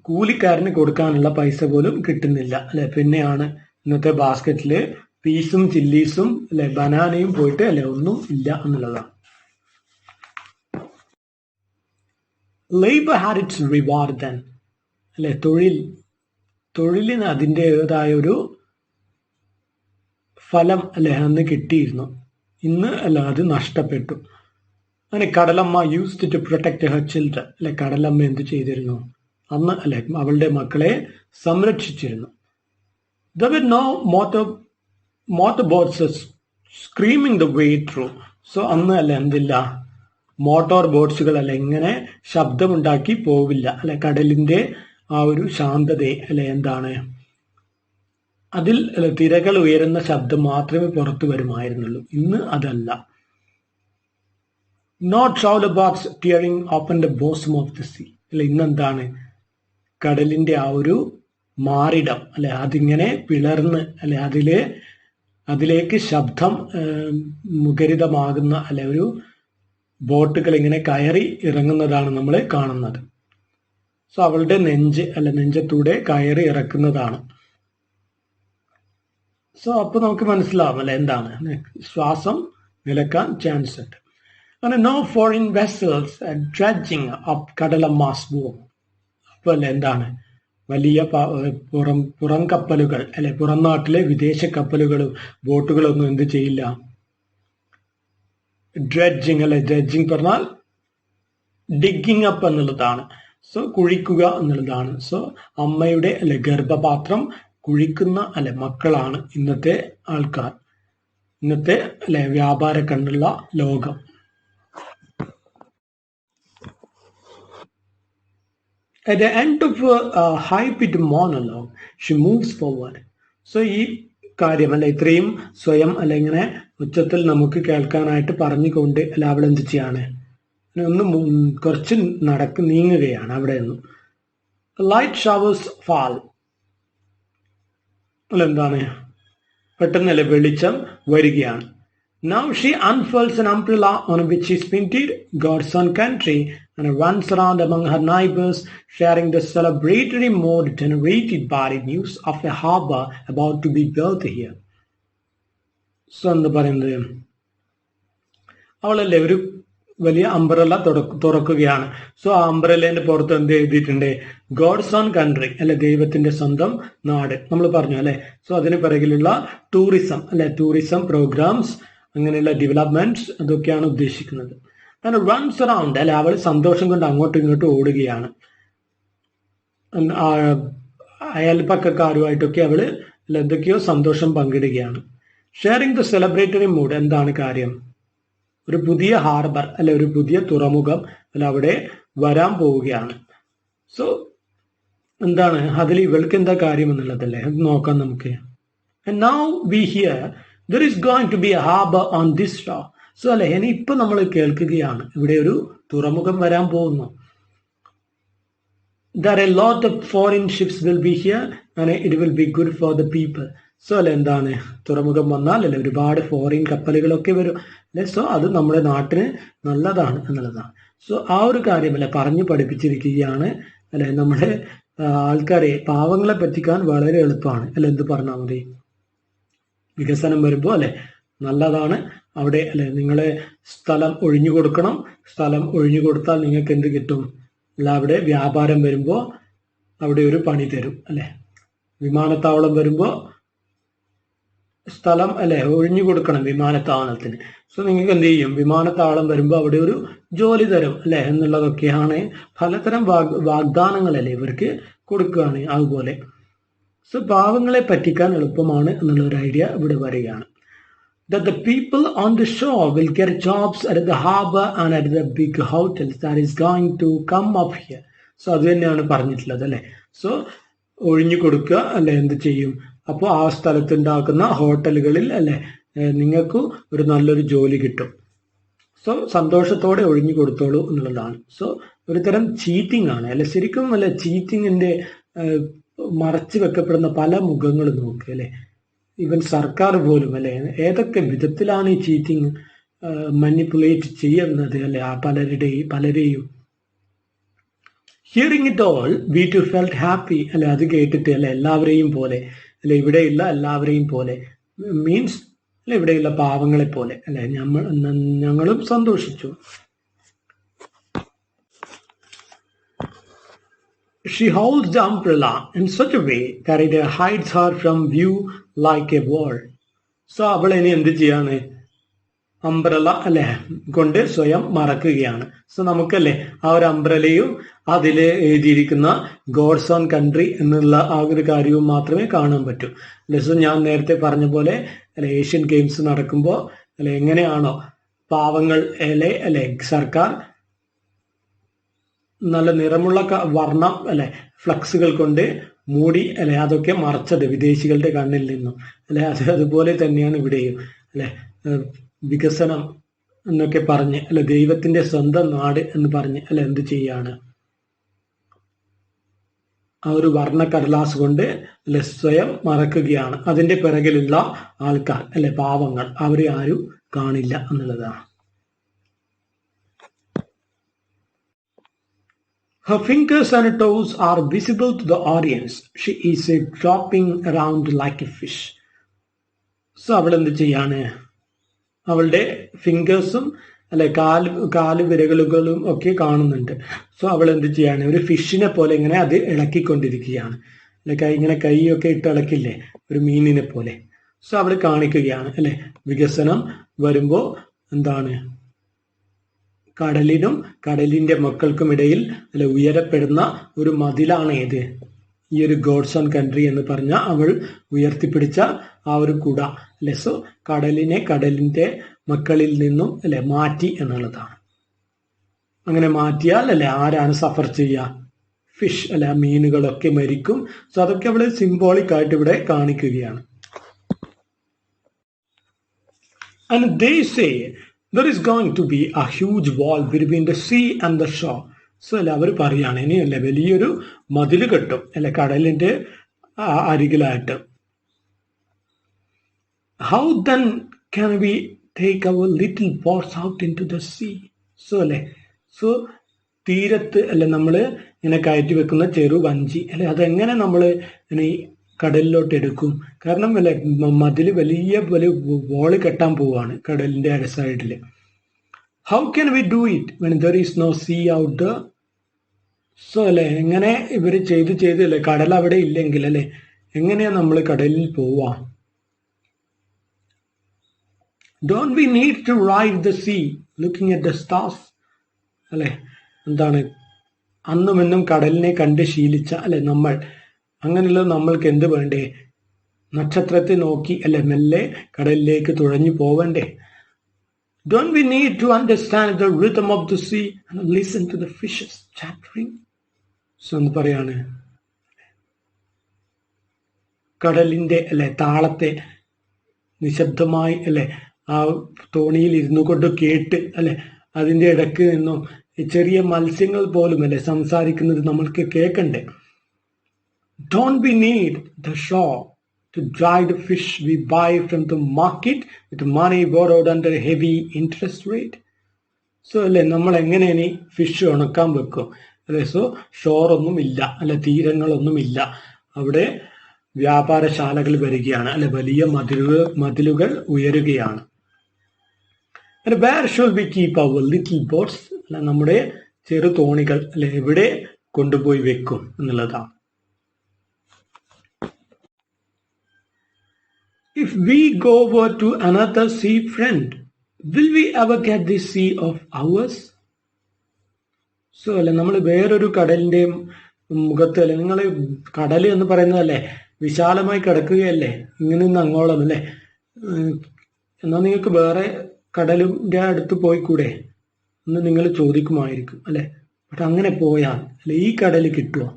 കൂലിക്കാരന് കൊടുക്കാനുള്ള പൈസ പോലും കിട്ടുന്നില്ല അല്ലെ. പിന്നെയാണ് ഇന്നത്തെ ബാസ്ക്കറ്റില് പീസും ചില്ലീസും അല്ലെ ബനാനയും പോയിട്ട് അല്ലെ ഒന്നും ഇല്ല എന്നുള്ളതാണ്. Labour had it's reward then അല്ലെ. തൊഴിലിന് അതിൻ്റെതായ ഒരു ഫലം അല്ലെ അന്ന് കിട്ടിയിരുന്നു. ഇന്ന് അല്ല അത് നഷ്ടപ്പെട്ടു. അങ്ങനെ Kadalamma used to protect her children അല്ലെ. കടലമ്മ എന്ത് ചെയ്തിരുന്നു? അന്ന് അല്ലെ അവളുടെ മക്കളെ സംരക്ഷിച്ചിരുന്നു. There were no motorboats screaming the way through. So അന്ന് അല്ലെ എന്തില്ല മോട്ടോർ ബോട്ട്സുകൾ അല്ലെ ഇങ്ങനെ ശബ്ദമുണ്ടാക്കി പോവില്ല അല്ലെ, കടലിന്റെ ആ ഒരു ശാന്തതയെ അല്ലെ എന്താണ് അതിൽ തിരകൾ ഉയരുന്ന ശബ്ദം മാത്രമേ പുറത്തു വരുമായിരുന്നുള്ളൂ. ഇന്ന് അതല്ല. Not shout about tearing open the bosom of the sea അല്ലെ, ഇന്നെന്താണ് കടലിന്റെ ആ ഒരു മാറിടം അല്ലെ അതിങ്ങനെ പിളർന്ന് അല്ലെ അതിലേക്ക് ശബ്ദം മുഖരിതമാകുന്ന അല്ലെ ഒരു ബോട്ടുകൾ ഇങ്ങനെ കയറി ഇറങ്ങുന്നതാണ് നമ്മൾ കാണുന്നത്. സോ അവളുടെ നെഞ്ചത്തൂടെ കയറി ഇറക്കുന്നതാണ്. സോ അപ്പൊ നമുക്ക് മനസ്സിലാവും അല്ലെ എന്താണ് ശ്വാസം നിലക്കാൻ ചാൻസ് ഉണ്ട്. അങ്ങനെ no foreign vessels dredging of Kadalamma's ബൂം. അപ്പൊ അല്ലെ എന്താണ് വലിയ പുറം കപ്പലുകൾ അല്ലെ, പുറം നാട്ടിലെ വിദേശ കപ്പലുകളും ബോട്ടുകളൊന്നും എന്ത് ചെയ്യില്ല, ഡ്രഡ്ജിങ് അല്ലെ, ഡ്രഡ്ജിങ് പറഞ്ഞാൽ ഡിഗിങ് അപ്പ് എന്നുള്ളതാണ്. സോ കുഴിക്കുക എന്നുള്ളതാണ്. സോ അമ്മയുടെ അല്ലെ ഗർഭപാത്രം കുഴിക്കുന്ന അല്ലെ മക്കളാണ് ഇന്നത്തെ ആൾക്കാർ, ഇന്നത്തെ അല്ലെ വ്യാപാര കണ്ണുള്ള ലോകം. At the end of a high-pitched monologue, she moves forward. So ഈ കാര്യം അല്ലെ ഇത്രയും സ്വയം അല്ലെ ഇങ്ങനെ ഉച്ചത്തിൽ നമുക്ക് കേൾക്കാനായിട്ട് പറഞ്ഞുകൊണ്ട് അല്ല അവൾ എന്ത് ചെയ്യാണ്, ഒന്ന് കുറച്ച് നീങ്ങുകയാണ് അവിടെ നിന്നും. ലൈറ്റ് ഷവേഴ്സ് ഫാൾ അല്ല എന്താണ് പെട്ടെന്നല്ലേ വെളിച്ചം വരികയാണ്. Now she unfurls an umbrella on which is painted God's own country and runs around among her neighbors, sharing the celebratory mood generated by the news of a harbor about to be built here. So എന്താ പറയുന്നത്, അവളല്ലേ ഒരു വലിയ umbrella തുറക്കുകയാണ്. So ആ അംബ്രലേന്റെ പുറത്ത് എന്ത് എഴുതിയിട്ടുണ്ട്, God's own country അല്ലെ, ദൈവത്തിന്റെ സ്വന്തം നാട് നമ്മൾ പറഞ്ഞു അല്ലെ. സോ അതിന് പിറകിലുള്ള ടൂറിസം അല്ലെ, ടൂറിസം പ്രോഗ്രാംസ് അങ്ങനെയുള്ള ഡെവലപ്മെന്റ്സ് അതൊക്കെയാണ് ഉദ്ദേശിക്കുന്നത്. അങ്ങനെ റൺസ് അറൗണ്ട് അല്ലെ, അവൾ സന്തോഷം കൊണ്ട് അങ്ങോട്ടും ഇങ്ങോട്ടും ഓടുകയാണ്. അയൽപ്പക്കക്കാരുമായിട്ടൊക്കെ അവള് എന്തൊക്കെയോ സന്തോഷം പങ്കിടുകയാണ്. ഷെയറിംഗ് ദ സെലിബ്രേറ്ററി മൂഡ്, എന്താണ് കാര്യം, ഒരു പുതിയ ഹാർബർ അല്ലെ, ഒരു പുതിയ തുറമുഖം അല്ല അവിടെ വരാൻ പോവുകയാണ്. സോ എന്താണ് അതിൽ ഇവൾക്ക് എന്താ കാര്യം എന്നുള്ളതല്ലേ, അത് നോക്കാം നമുക്ക്. And now we hear there is going to be a harbor on this shore. So അല്ലെ ഇപ്പൊ നമ്മൾ കേൾക്കുകയാണ് ഇവിടെ ഒരു തുറമുഖം വരാൻ പോകുന്നു. There are a lot of foreign ships will be here and it will be good for the people. So അല്ലെ എന്താണ് തുറമുഖം വന്നാൽ അല്ലെ ഒരുപാട് ഫോറിൻ കപ്പലുകളൊക്കെ വരും അല്ലെ. സോ അത് നമ്മുടെ നാട്ടിന് നല്ലതാണ് എന്നുള്ളതാണ്. സോ ആ ഒരു കാര്യം അല്ലെ പറഞ്ഞു പഠിപ്പിച്ചിരിക്കുകയാണ് അല്ലെ. നമ്മുടെ ആൾക്കാരെ പാവങ്ങളെ പറ്റിക്കാൻ വളരെ എളുപ്പമാണ് അല്ലെ, എന്ത് പറഞ്ഞാൽ മതി. വികസനം വരുമ്പോൾ അല്ലെ നല്ലതാണ് അവിടെ അല്ലെ, നിങ്ങളെ സ്ഥലം ഒഴിഞ്ഞു കൊടുക്കണം. സ്ഥലം ഒഴിഞ്ഞു കൊടുത്താൽ നിങ്ങൾക്ക് എന്ത് കിട്ടും അല്ല, അവിടെ വ്യാപാരം വരുമ്പോൾ അവിടെ ഒരു പണി തരും അല്ലെ. വിമാനത്താവളം വരുമ്പോൾ സ്ഥലം അല്ലെ ഒഴിഞ്ഞു കൊടുക്കണം വിമാനത്താവളത്തിന്. സോ നിങ്ങൾക്ക് എന്ത് ചെയ്യും, വിമാനത്താവളം വരുമ്പോൾ അവിടെ ഒരു ജോലി തരും അല്ലെ എന്നുള്ളതൊക്കെയാണ് പലതരം വാഗ്ദാനങ്ങളല്ലേ ഇവർക്ക് കൊടുക്കുകയാണ്. അതുപോലെ സോ പാവങ്ങളെ പറ്റിക്കാൻ എളുപ്പമാണ് എന്നുള്ള ഒരു ഐഡിയ ഇവിടെ വരികയാണ്. That the people on the shore will get jobs at the harbor and at the big hotels that is going to come up here. So അത് തന്നെയാണ് പറഞ്ഞിട്ടുള്ളത് അല്ലെ. സോ ഒഴിഞ്ഞു കൊടുക്കുക അല്ലെ, എന്ത് ചെയ്യും, അപ്പോൾ ആ സ്ഥലത്തുണ്ടാക്കുന്ന ഹോട്ടലുകളിൽ അല്ലെ നിങ്ങൾക്ക് ഒരു നല്ലൊരു ജോലി കിട്ടും. സോ സന്തോഷത്തോടെ ഒഴിഞ്ഞു കൊടുത്തോളൂ എന്നുള്ളതാണ്. സോ ഒരു തരം ചീറ്റിംഗ് ആണ് അല്ലെ, ശരിക്കും അല്ലെ ചീറ്റിങ്ങിന്റെ മറച്ചു വെക്കപ്പെടുന്ന പല മുഖങ്ങളും നോക്കുക അല്ലെ. ഈവൻ സർക്കാർ പോലും അല്ലെ ഏതൊക്കെ വിധത്തിലാണ് ഈ ചീറ്റിംഗ് മാനിപ്പുലേറ്റ് ചെയ്യുന്നത് അല്ലെ പലരെയും. Hearing it all we too felt happy അല്ലെ, അത് കേട്ടിട്ട് അല്ലെ എല്ലാവരെയും പോലെ അല്ലെ, ഇവിടെയുള്ള എല്ലാവരെയും പോലെ മീൻസ് അല്ലെ ഇവിടെയുള്ള പാവങ്ങളെ പോലെ അല്ലെ ഞങ്ങളും സന്തോഷിച്ചു. She holds the umbrella in such a way that it hides her from view like a wall. So അവൾ ഇനി എന്ത് ചെയ്യാണ്, അംബ്രല അല്ലെ കൊണ്ട് സ്വയം മറക്കുകയാണ്. സോ നമുക്കല്ലേ ആ ഒരു അംബ്രലയും അതിൽ എഴുതിയിരിക്കുന്ന ഗോഡ്സ് ഓൺ കൺട്രി എന്നുള്ള ആ ഒരു കാര്യവും മാത്രമേ കാണാൻ പറ്റൂ അല്ലെ. സോ ഞാൻ നേരത്തെ പറഞ്ഞ പോലെ അല്ലെ ഏഷ്യൻ ഗെയിംസ് നടക്കുമ്പോൾ അല്ലെ എങ്ങനെയാണോ പാവങ്ങൾ അല്ലെ സർക്കാർ നല്ല നിറമുള്ള വർണ്ണം അല്ലെ ഫ്ലക്സുകൾ കൊണ്ട് മൂടി അല്ലെ അതൊക്കെ മറച്ചത് വിദേശികളുടെ കണ്ണിൽ നിന്നും അല്ലെ. അതുപോലെ തന്നെയാണ് ഇവിടെയും അല്ലെ. വികസനം എന്നൊക്കെ പറഞ്ഞ് അല്ലെ, ദൈവത്തിന്റെ സ്വന്തം നാട് എന്ന് പറഞ്ഞ് അല്ലെ എന്ത് ചെയ്യാണ്, ആ ഒരു വർണ്ണക്കടലാസ് കൊണ്ട് അല്ലെ സ്വയം മറക്കുകയാണ്. അതിന്റെ പിറകിലുള്ള ആൾക്കാർ അല്ലെ പാവങ്ങൾ, അവരെ ആരും കാണില്ല എന്നുള്ളതാണ്. Her fingers and toes are visible to the audience. She is dropping around like a fish. So അവൾ എന്ത് ചെയ്യാണ്, അവളുടെ ഫിംഗേഴ്സും അല്ലെ കാല് വിരലുകളും ഒക്കെ കാണുന്നുണ്ട്. സോ അവൾ എന്ത് ചെയ്യാണ്, ഒരു ഫിഷിനെ പോലെ ഇങ്ങനെ അത് ഇളക്കിക്കൊണ്ടിരിക്കുകയാണ്. അല്ലെ ഇങ്ങനെ കൈയൊക്കെ ഇട്ട് ഇളക്കില്ലേ ഒരു മീനിനെ പോലെ. സോ അവൾ കാണിക്കുകയാണ് അല്ലെ, വികസനം വരുമ്പോ എന്താണ്, കടലിനും കടലിന്റെ മക്കൾക്കും ഇടയിൽ അല്ലെ ഉയരപ്പെടുന്ന ഒരു മതിലാണ് ഏത്, ഈ ഒരു ഗോഡ്സ് ഓൺ കൺട്രി എന്ന് പറഞ്ഞ അവൾ ഉയർത്തിപ്പിടിച്ച ആ ഒരു കുട അല്ലെ. സോ കടലിനെ കടലിന്റെ മക്കളിൽ നിന്നും അല്ലെ മാറ്റി എന്നുള്ളതാണ്. അങ്ങനെ മാറ്റിയാൽ അല്ലെ ആരാണ് സഫർ ചെയ്യുക, ഫിഷ് അല്ലെ, മീനുകളൊക്കെ മരിക്കും. സോ അതൊക്കെ അവള് സിംബോളിക് ആയിട്ട് ഇവിടെ കാണിക്കുകയാണ്. And they say there is going to be a huge wall between the sea and the shore. So അല്ലെ അവർ പറയാണ് ഇനി അല്ലെ വലിയൊരു മതില് കെട്ടും അല്ലെ കടലിന്റെ അരികിലായിട്ട്. How then can we take our little boats out into the sea? So അല്ലെ, സോ തീരത്ത് അല്ലെ നമ്മള് ഇങ്ങനെ കയറ്റി വെക്കുന്ന ചെറു വഞ്ചി അല്ലെ, അതെങ്ങനെ നമ്മള് ഇനി കടലിലോട്ട് എടുക്കും? കാരണം അല്ലെ മതില് വലിയ വോള് കെട്ടാൻ പോവാണ് കടലിന്റെ അര സൈഡില്. How can we do it when there is no sea out there? So അല്ലെ എങ്ങനെ ഇവര് ചെയ്ത് അല്ലെ, കടൽ അവിടെ ഇല്ലെങ്കിൽ അല്ലെ എങ്ങനെയാ നമ്മൾ കടലിൽ പോവാ? Don't we need to ride the sea looking at the stars? അല്ലെ എന്താണ്, അന്നും ഇന്നും കടലിനെ കണ്ട് ശീലിച്ച അല്ലെ നമ്മൾ, അങ്ങനെയുള്ള നമ്മൾക്ക് എന്ത് വേണ്ടേ, നക്ഷത്രത്തെ നോക്കി അല്ലെ മെല്ലെ കടലിലേക്ക് തുഴഞ്ഞു പോവണ്ടേ? Don't we need to understand the rhythm of the sea and listen to the fishes chattering? So എന്ന് പറയാണ്, കടലിന്റെ അല്ലെ താളത്തെ നിശബ്ദമായി അല്ലെ ആ തോണിയിൽ ഇരുന്നു കൊണ്ട് കേട്ട് അല്ലെ, അതിന്റെ ഇടക്ക് നിന്നും ചെറിയ മത്സ്യങ്ങൾ പോലും അല്ലെ സംസാരിക്കുന്നത് നമ്മൾക്ക് കേൾക്കണ്ടേ? Don't we need the shore to dry the fish we buy from the market with money borrowed under a heavy interest rate? So അല്ലെ നമ്മൾ എങ്ങനെ ഇനി ഫിഷ് ഉണക്കാൻ വെക്കും അല്ലെ? സോ ഷോറൊന്നും ഇല്ല അല്ലെ, തീരങ്ങളൊന്നും ഇല്ല, അവിടെ വ്യാപാരശാലകൾ വരികയാണ് അല്ലെ, വലിയ മതിലുകൾ ഉയരുകയാണ്. Where should we keep our little boats? അല്ലെ നമ്മുടെ ചെറു തോണികൾ അല്ലെ എവിടെ കൊണ്ടുപോയി വെക്കും എന്നുള്ളതാണ്. If we go over to another sea, friend, will we ever get this sea of ours? So അല്ലെ നമ്മൾ വേറൊരു കടലിന്റെ മുഖത്ത് അല്ലെ, നിങ്ങൾ കടൽ എന്ന് പറയുന്നതല്ലേ വിശാലമായി കിടക്കുകയല്ലേ ഇങ്ങനെ നിന്ന് അങ്ങോളം അല്ലെ, എന്നാൽ നിങ്ങൾക്ക് വേറെ കടലിന്റെ അടുത്ത് പോയിക്കൂടെ എന്ന് നിങ്ങൾ ചോദിക്കുമായിരിക്കും അല്ലെ. ബട്ട് അങ്ങനെ പോയാൽ അല്ലെ ഈ കടൽ കിട്ടുമോ?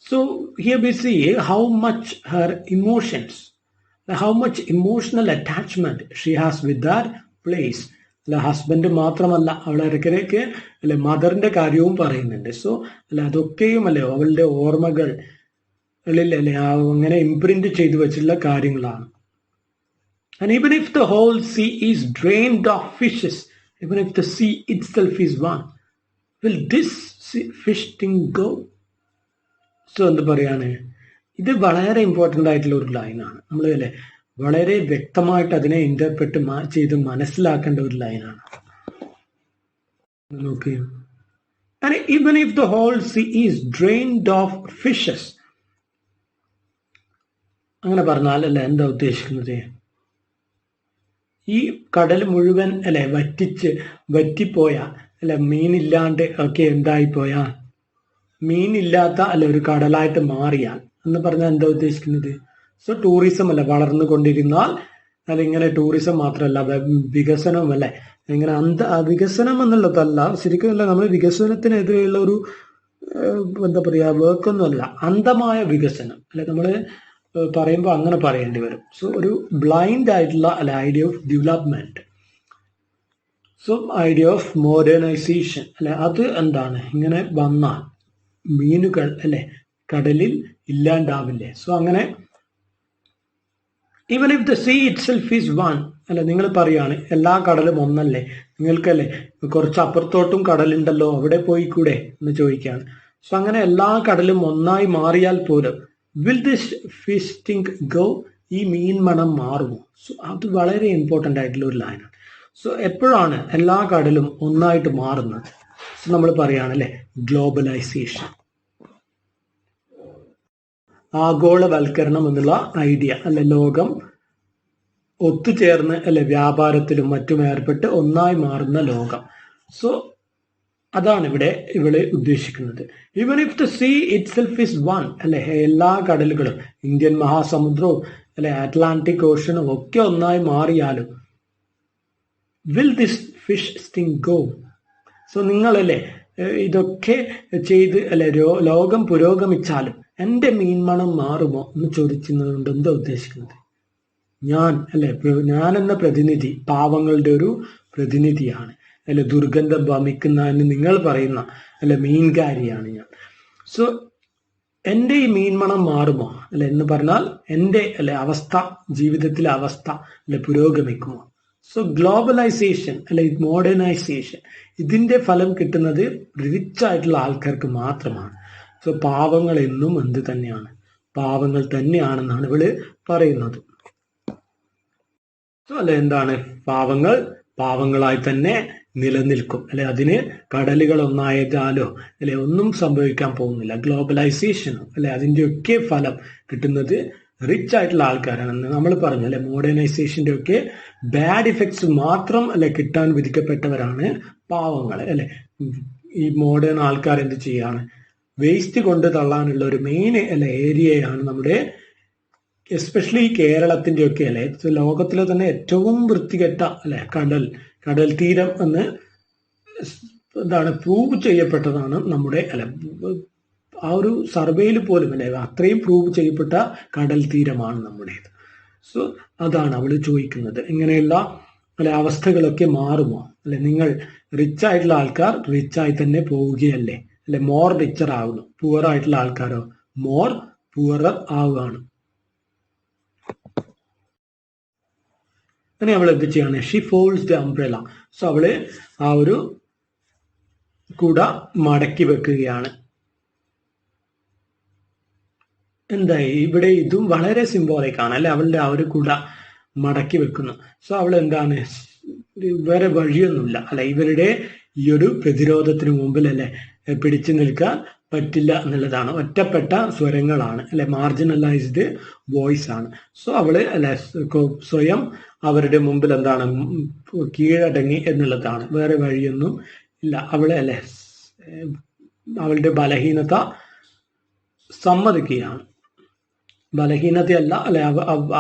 So here we see how much her emotions, how much emotional attachment she has with that place. അല്ല ഹസ്ബൻഡ് മാത്രമല്ല, അവളെ ഇടയ്ക്കിടയ്ക്ക് അല്ലെ മദറിന്റെ കാര്യവും പറയുന്നുണ്ട്. സോ അല്ല അതൊക്കെയും അല്ലെ അവളുടെ ഓർമ്മകളിൽ അല്ലെ അങ്ങനെ ഇംപ്രിന്റ് ചെയ്തു വെച്ചിട്ടുള്ള കാര്യങ്ങളാണ്. And even if the whole sea is drained of fishes, even if the sea itself is one, will this fish thing go? So എന്ത് പറയാണ്, ഇത് വളരെ ഇമ്പോർട്ടൻ്റ് ആയിട്ടുള്ള ഒരു ലൈനാണ്. നമ്മൾ അല്ലെ വളരെ വ്യക്തമായിട്ട് അതിനെ ഇന്റർപ്രറ്റ് ചെയ്ത് മനസ്സിലാക്കേണ്ട ഒരു ലൈനാണ്. നോക്കി, and even if the whole sea is drained of fishes, അങ്ങനെ പറഞ്ഞാൽ അല്ലെ എന്താ ഉദ്ദേശിക്കുന്നത്, ഈ കടൽ മുഴുവൻ അല്ലെ വറ്റിപ്പോയ അല്ലെ മീനില്ലാണ്ട് ഒക്കെ എന്തായിപ്പോയാ, മീനില്ലാത്ത അല്ലെ ഒരു കടലായിട്ട് മാറിയാൽ എന്ന് പറഞ്ഞാൽ എന്താ ഉദ്ദേശിക്കുന്നത്? സോ ടൂറിസം അല്ലെ വളർന്നു കൊണ്ടിരുന്നാൽ അതിങ്ങനെ ടൂറിസം മാത്രമല്ല വികസനവും അല്ലെ ഇങ്ങനെ വികസനം എന്നുള്ളതല്ല, ശരിക്കും അല്ല, നമ്മൾ വികസനത്തിനെതിരെയുള്ള ഒരു എന്താ പറയാ വർക്കൊന്നുമല്ല, അന്ധമായ വികസനം അല്ലെ നമ്മൾ പറയുമ്പോൾ അങ്ങനെ പറയേണ്ടി വരും. സോ ഒരു ബ്ലൈൻഡ് ആയിട്ടുള്ള അല്ലെ idea of development, so idea of modernisation അല്ലെ, അത് എന്താണ് ഇങ്ങനെ വന്നാൽ മീനുകൾ അല്ലെ കടലിൽ ഇല്ലാണ്ടാവില്ലേ. സോ അങ്ങനെ even if the sea it self is one അല്ല, നിങ്ങൾ പറയാണ് എല്ലാ കടലും ഒന്നല്ലേ, നിങ്ങൾക്കല്ലേ കുറച്ച് അപ്പുറത്തോട്ടും കടലുണ്ടല്ലോ, അവിടെ പോയി കൂടെ എന്ന് ചോദിക്കുകയാണ്. സോ അങ്ങനെ എല്ലാ കടലും ഒന്നായി മാറിയാൽ പോലും will this fish think go, ഈ മീൻ മണം മാറുമോ? സോ അത് വളരെ ഇമ്പോർട്ടൻ്റ് ആയിട്ടുള്ള ഒരു ലൈനാണ്. സോ എപ്പോഴാണ് എല്ലാ കടലും ഒന്നായിട്ട് മാറുന്നത്? സോ നമ്മൾ പറയുകയാണല്ലേ ഗ്ലോബലൈസേഷൻ, ആഗോളവൽക്കരണം എന്നുള്ള ഐഡിയ അല്ലെ, ലോകം ഒത്തുചേർന്ന് അല്ലെ വ്യാപാരത്തിലും മറ്റും ഏർപ്പെട്ട് ഒന്നായി മാറുന്ന ലോകം. സോ അതാണ് ഇവിടെ ഉദ്ദേശിക്കുന്നത്. Even if the sea it self is one അല്ലെ, എല്ലാ കടലുകളും ഇന്ത്യൻ മഹാസമുദ്രവും അല്ലെ അറ്റ്ലാന്റിക് ഓഷനും ഒക്കെ ഒന്നായി മാറിയാലും will this fish sting go? So നിങ്ങളല്ലേ ഇതൊക്കെ ചെയ്ത് അല്ലെ ലോകം പുരോഗമിച്ചാലും എൻ്റെ മീൻമണം മാറുമോ എന്ന് ചോദിക്കുന്നതുകൊണ്ട് എന്താ ഉദ്ദേശിക്കുന്നത്? ഞാൻ എന്ന പ്രതിനിധി പാവങ്ങളുടെ ഒരു പ്രതിനിധിയാണ് അല്ലെ, ദുർഗന്ധം വമിക്കുന്ന എന്ന് നിങ്ങൾ പറയുന്ന അല്ലെ മീൻകാരിയാണ് ഞാൻ. സോ എൻ്റെ ഈ മീൻമണം മാറുമോ അല്ലെ എന്ന് പറഞ്ഞാൽ എൻ്റെ അല്ലെ അവസ്ഥ, ജീവിതത്തിലെ അവസ്ഥ അല്ലെ പുരോഗമിക്കുമോ? സോ ഗ്ലോബലൈസേഷൻ അല്ലെ മോഡേണൈസേഷൻ, ഇതിന്റെ ഫലം കിട്ടുന്നത് റിച്ച് ആയിട്ടുള്ള ആൾക്കാർക്ക് മാത്രമാണ്. സോ പാവങ്ങൾ എന്നും എന്ത് തന്നെയാണ്, പാവങ്ങൾ തന്നെയാണെന്നാണ് ഇവള് പറയുന്നത്. സോ അല്ലെ എന്താണ്, പാവങ്ങളായി തന്നെ നിലനിൽക്കും അല്ലെ, അതിന് കടലുകൾ ഒന്നായതാലോ അല്ലെ ഒന്നും സംഭവിക്കാൻ പോകുന്നില്ല. ഗ്ലോബലൈസേഷനും അല്ലെ അതിൻ്റെയൊക്കെ ഫലം കിട്ടുന്നത് റിച്ച് ആയിട്ടുള്ള ആൾക്കാരാണെന്ന് നമ്മൾ പറഞ്ഞു അല്ലെ. മോഡേണൈസേഷന്റെ ഒക്കെ ബാഡ് ഇഫക്ട്സ് മാത്രം അല്ലെ കിട്ടാൻ വിധിക്കപ്പെട്ടവരാണ് പാവങ്ങൾ അല്ലെ. ഈ മോഡേൺ ആൾക്കാർ എന്ത് ചെയ്യാണ്, വേസ്റ്റ് കൊണ്ട് തള്ളാനുള്ള ഒരു മെയിൻ അല്ലെ ഏരിയയാണ് നമ്മുടെ എസ്പെഷ്യലി കേരളത്തിന്റെ ഒക്കെ അല്ലെ, ലോകത്തിലെ തന്നെ ഏറ്റവും വൃത്തികെട്ട അല്ലെ കടൽ തീരം എന്ന് എന്താണ് പ്രൂവ് ചെയ്യപ്പെട്ടതാണ് നമ്മുടെ അല്ലെ, ആ ഒരു സർവേയിൽ പോലും അല്ലെ അത്രയും പ്രൂവ് ചെയ്യപ്പെട്ട കടൽ തീരമാണ് നമ്മുടേത്. സോ അതാണ് അവൾ ചോദിക്കുന്നത്, ഇങ്ങനെയുള്ള അല്ലെ അവസ്ഥകളൊക്കെ മാറുമോ അല്ലെ? നിങ്ങൾ റിച്ച് ആയിട്ടുള്ള ആൾക്കാർ റിച്ചായി തന്നെ പോവുകയല്ലേ അല്ലെ, മോർ റിച്ചർ ആകുന്നു. പുവർ ആയിട്ടുള്ള ആൾക്കാരോ മോർ പുവറർ ആവുകയാണ്. അങ്ങനെ അവൾ എന്ത് ചെയ്യാണ്, Xi folds the umbrella. So അവള് ആ ഒരു കുട മടക്കി വെക്കുകയാണ്. എന്തായി ഇവിടെ, ഇതും വളരെ സിംബോളിക് ആണ് അല്ലെ, അവളുടെ ആ ഒരു കുട മടക്കി വെക്കുന്നു. സോ അവൾ എന്താണ്, വേറെ വഴിയൊന്നുമില്ല അല്ലെ, ഇവരുടെ ഈ ഒരു പ്രതിരോധത്തിന് മുമ്പിൽ അല്ലെ പിടിച്ചു നിൽക്കാൻ പറ്റില്ല എന്നുള്ളതാണ്. ഒറ്റപ്പെട്ട സ്വരങ്ങളാണ് അല്ലെ, മാർജിനലൈസ്ഡ് വോയിസ് ആണ്. സോ അവള് അല്ലെ സ്വയം അവരുടെ മുമ്പിൽ എന്താണ് കീഴടങ്ങി എന്നുള്ളതാണ്, വേറെ വഴിയൊന്നും ഇല്ല. അവളെ അല്ലെ അവളുടെ ബലഹീനത സമ്മതിക്കുകയാണ്. ബലഹീനതയല്ല അല്ലെ,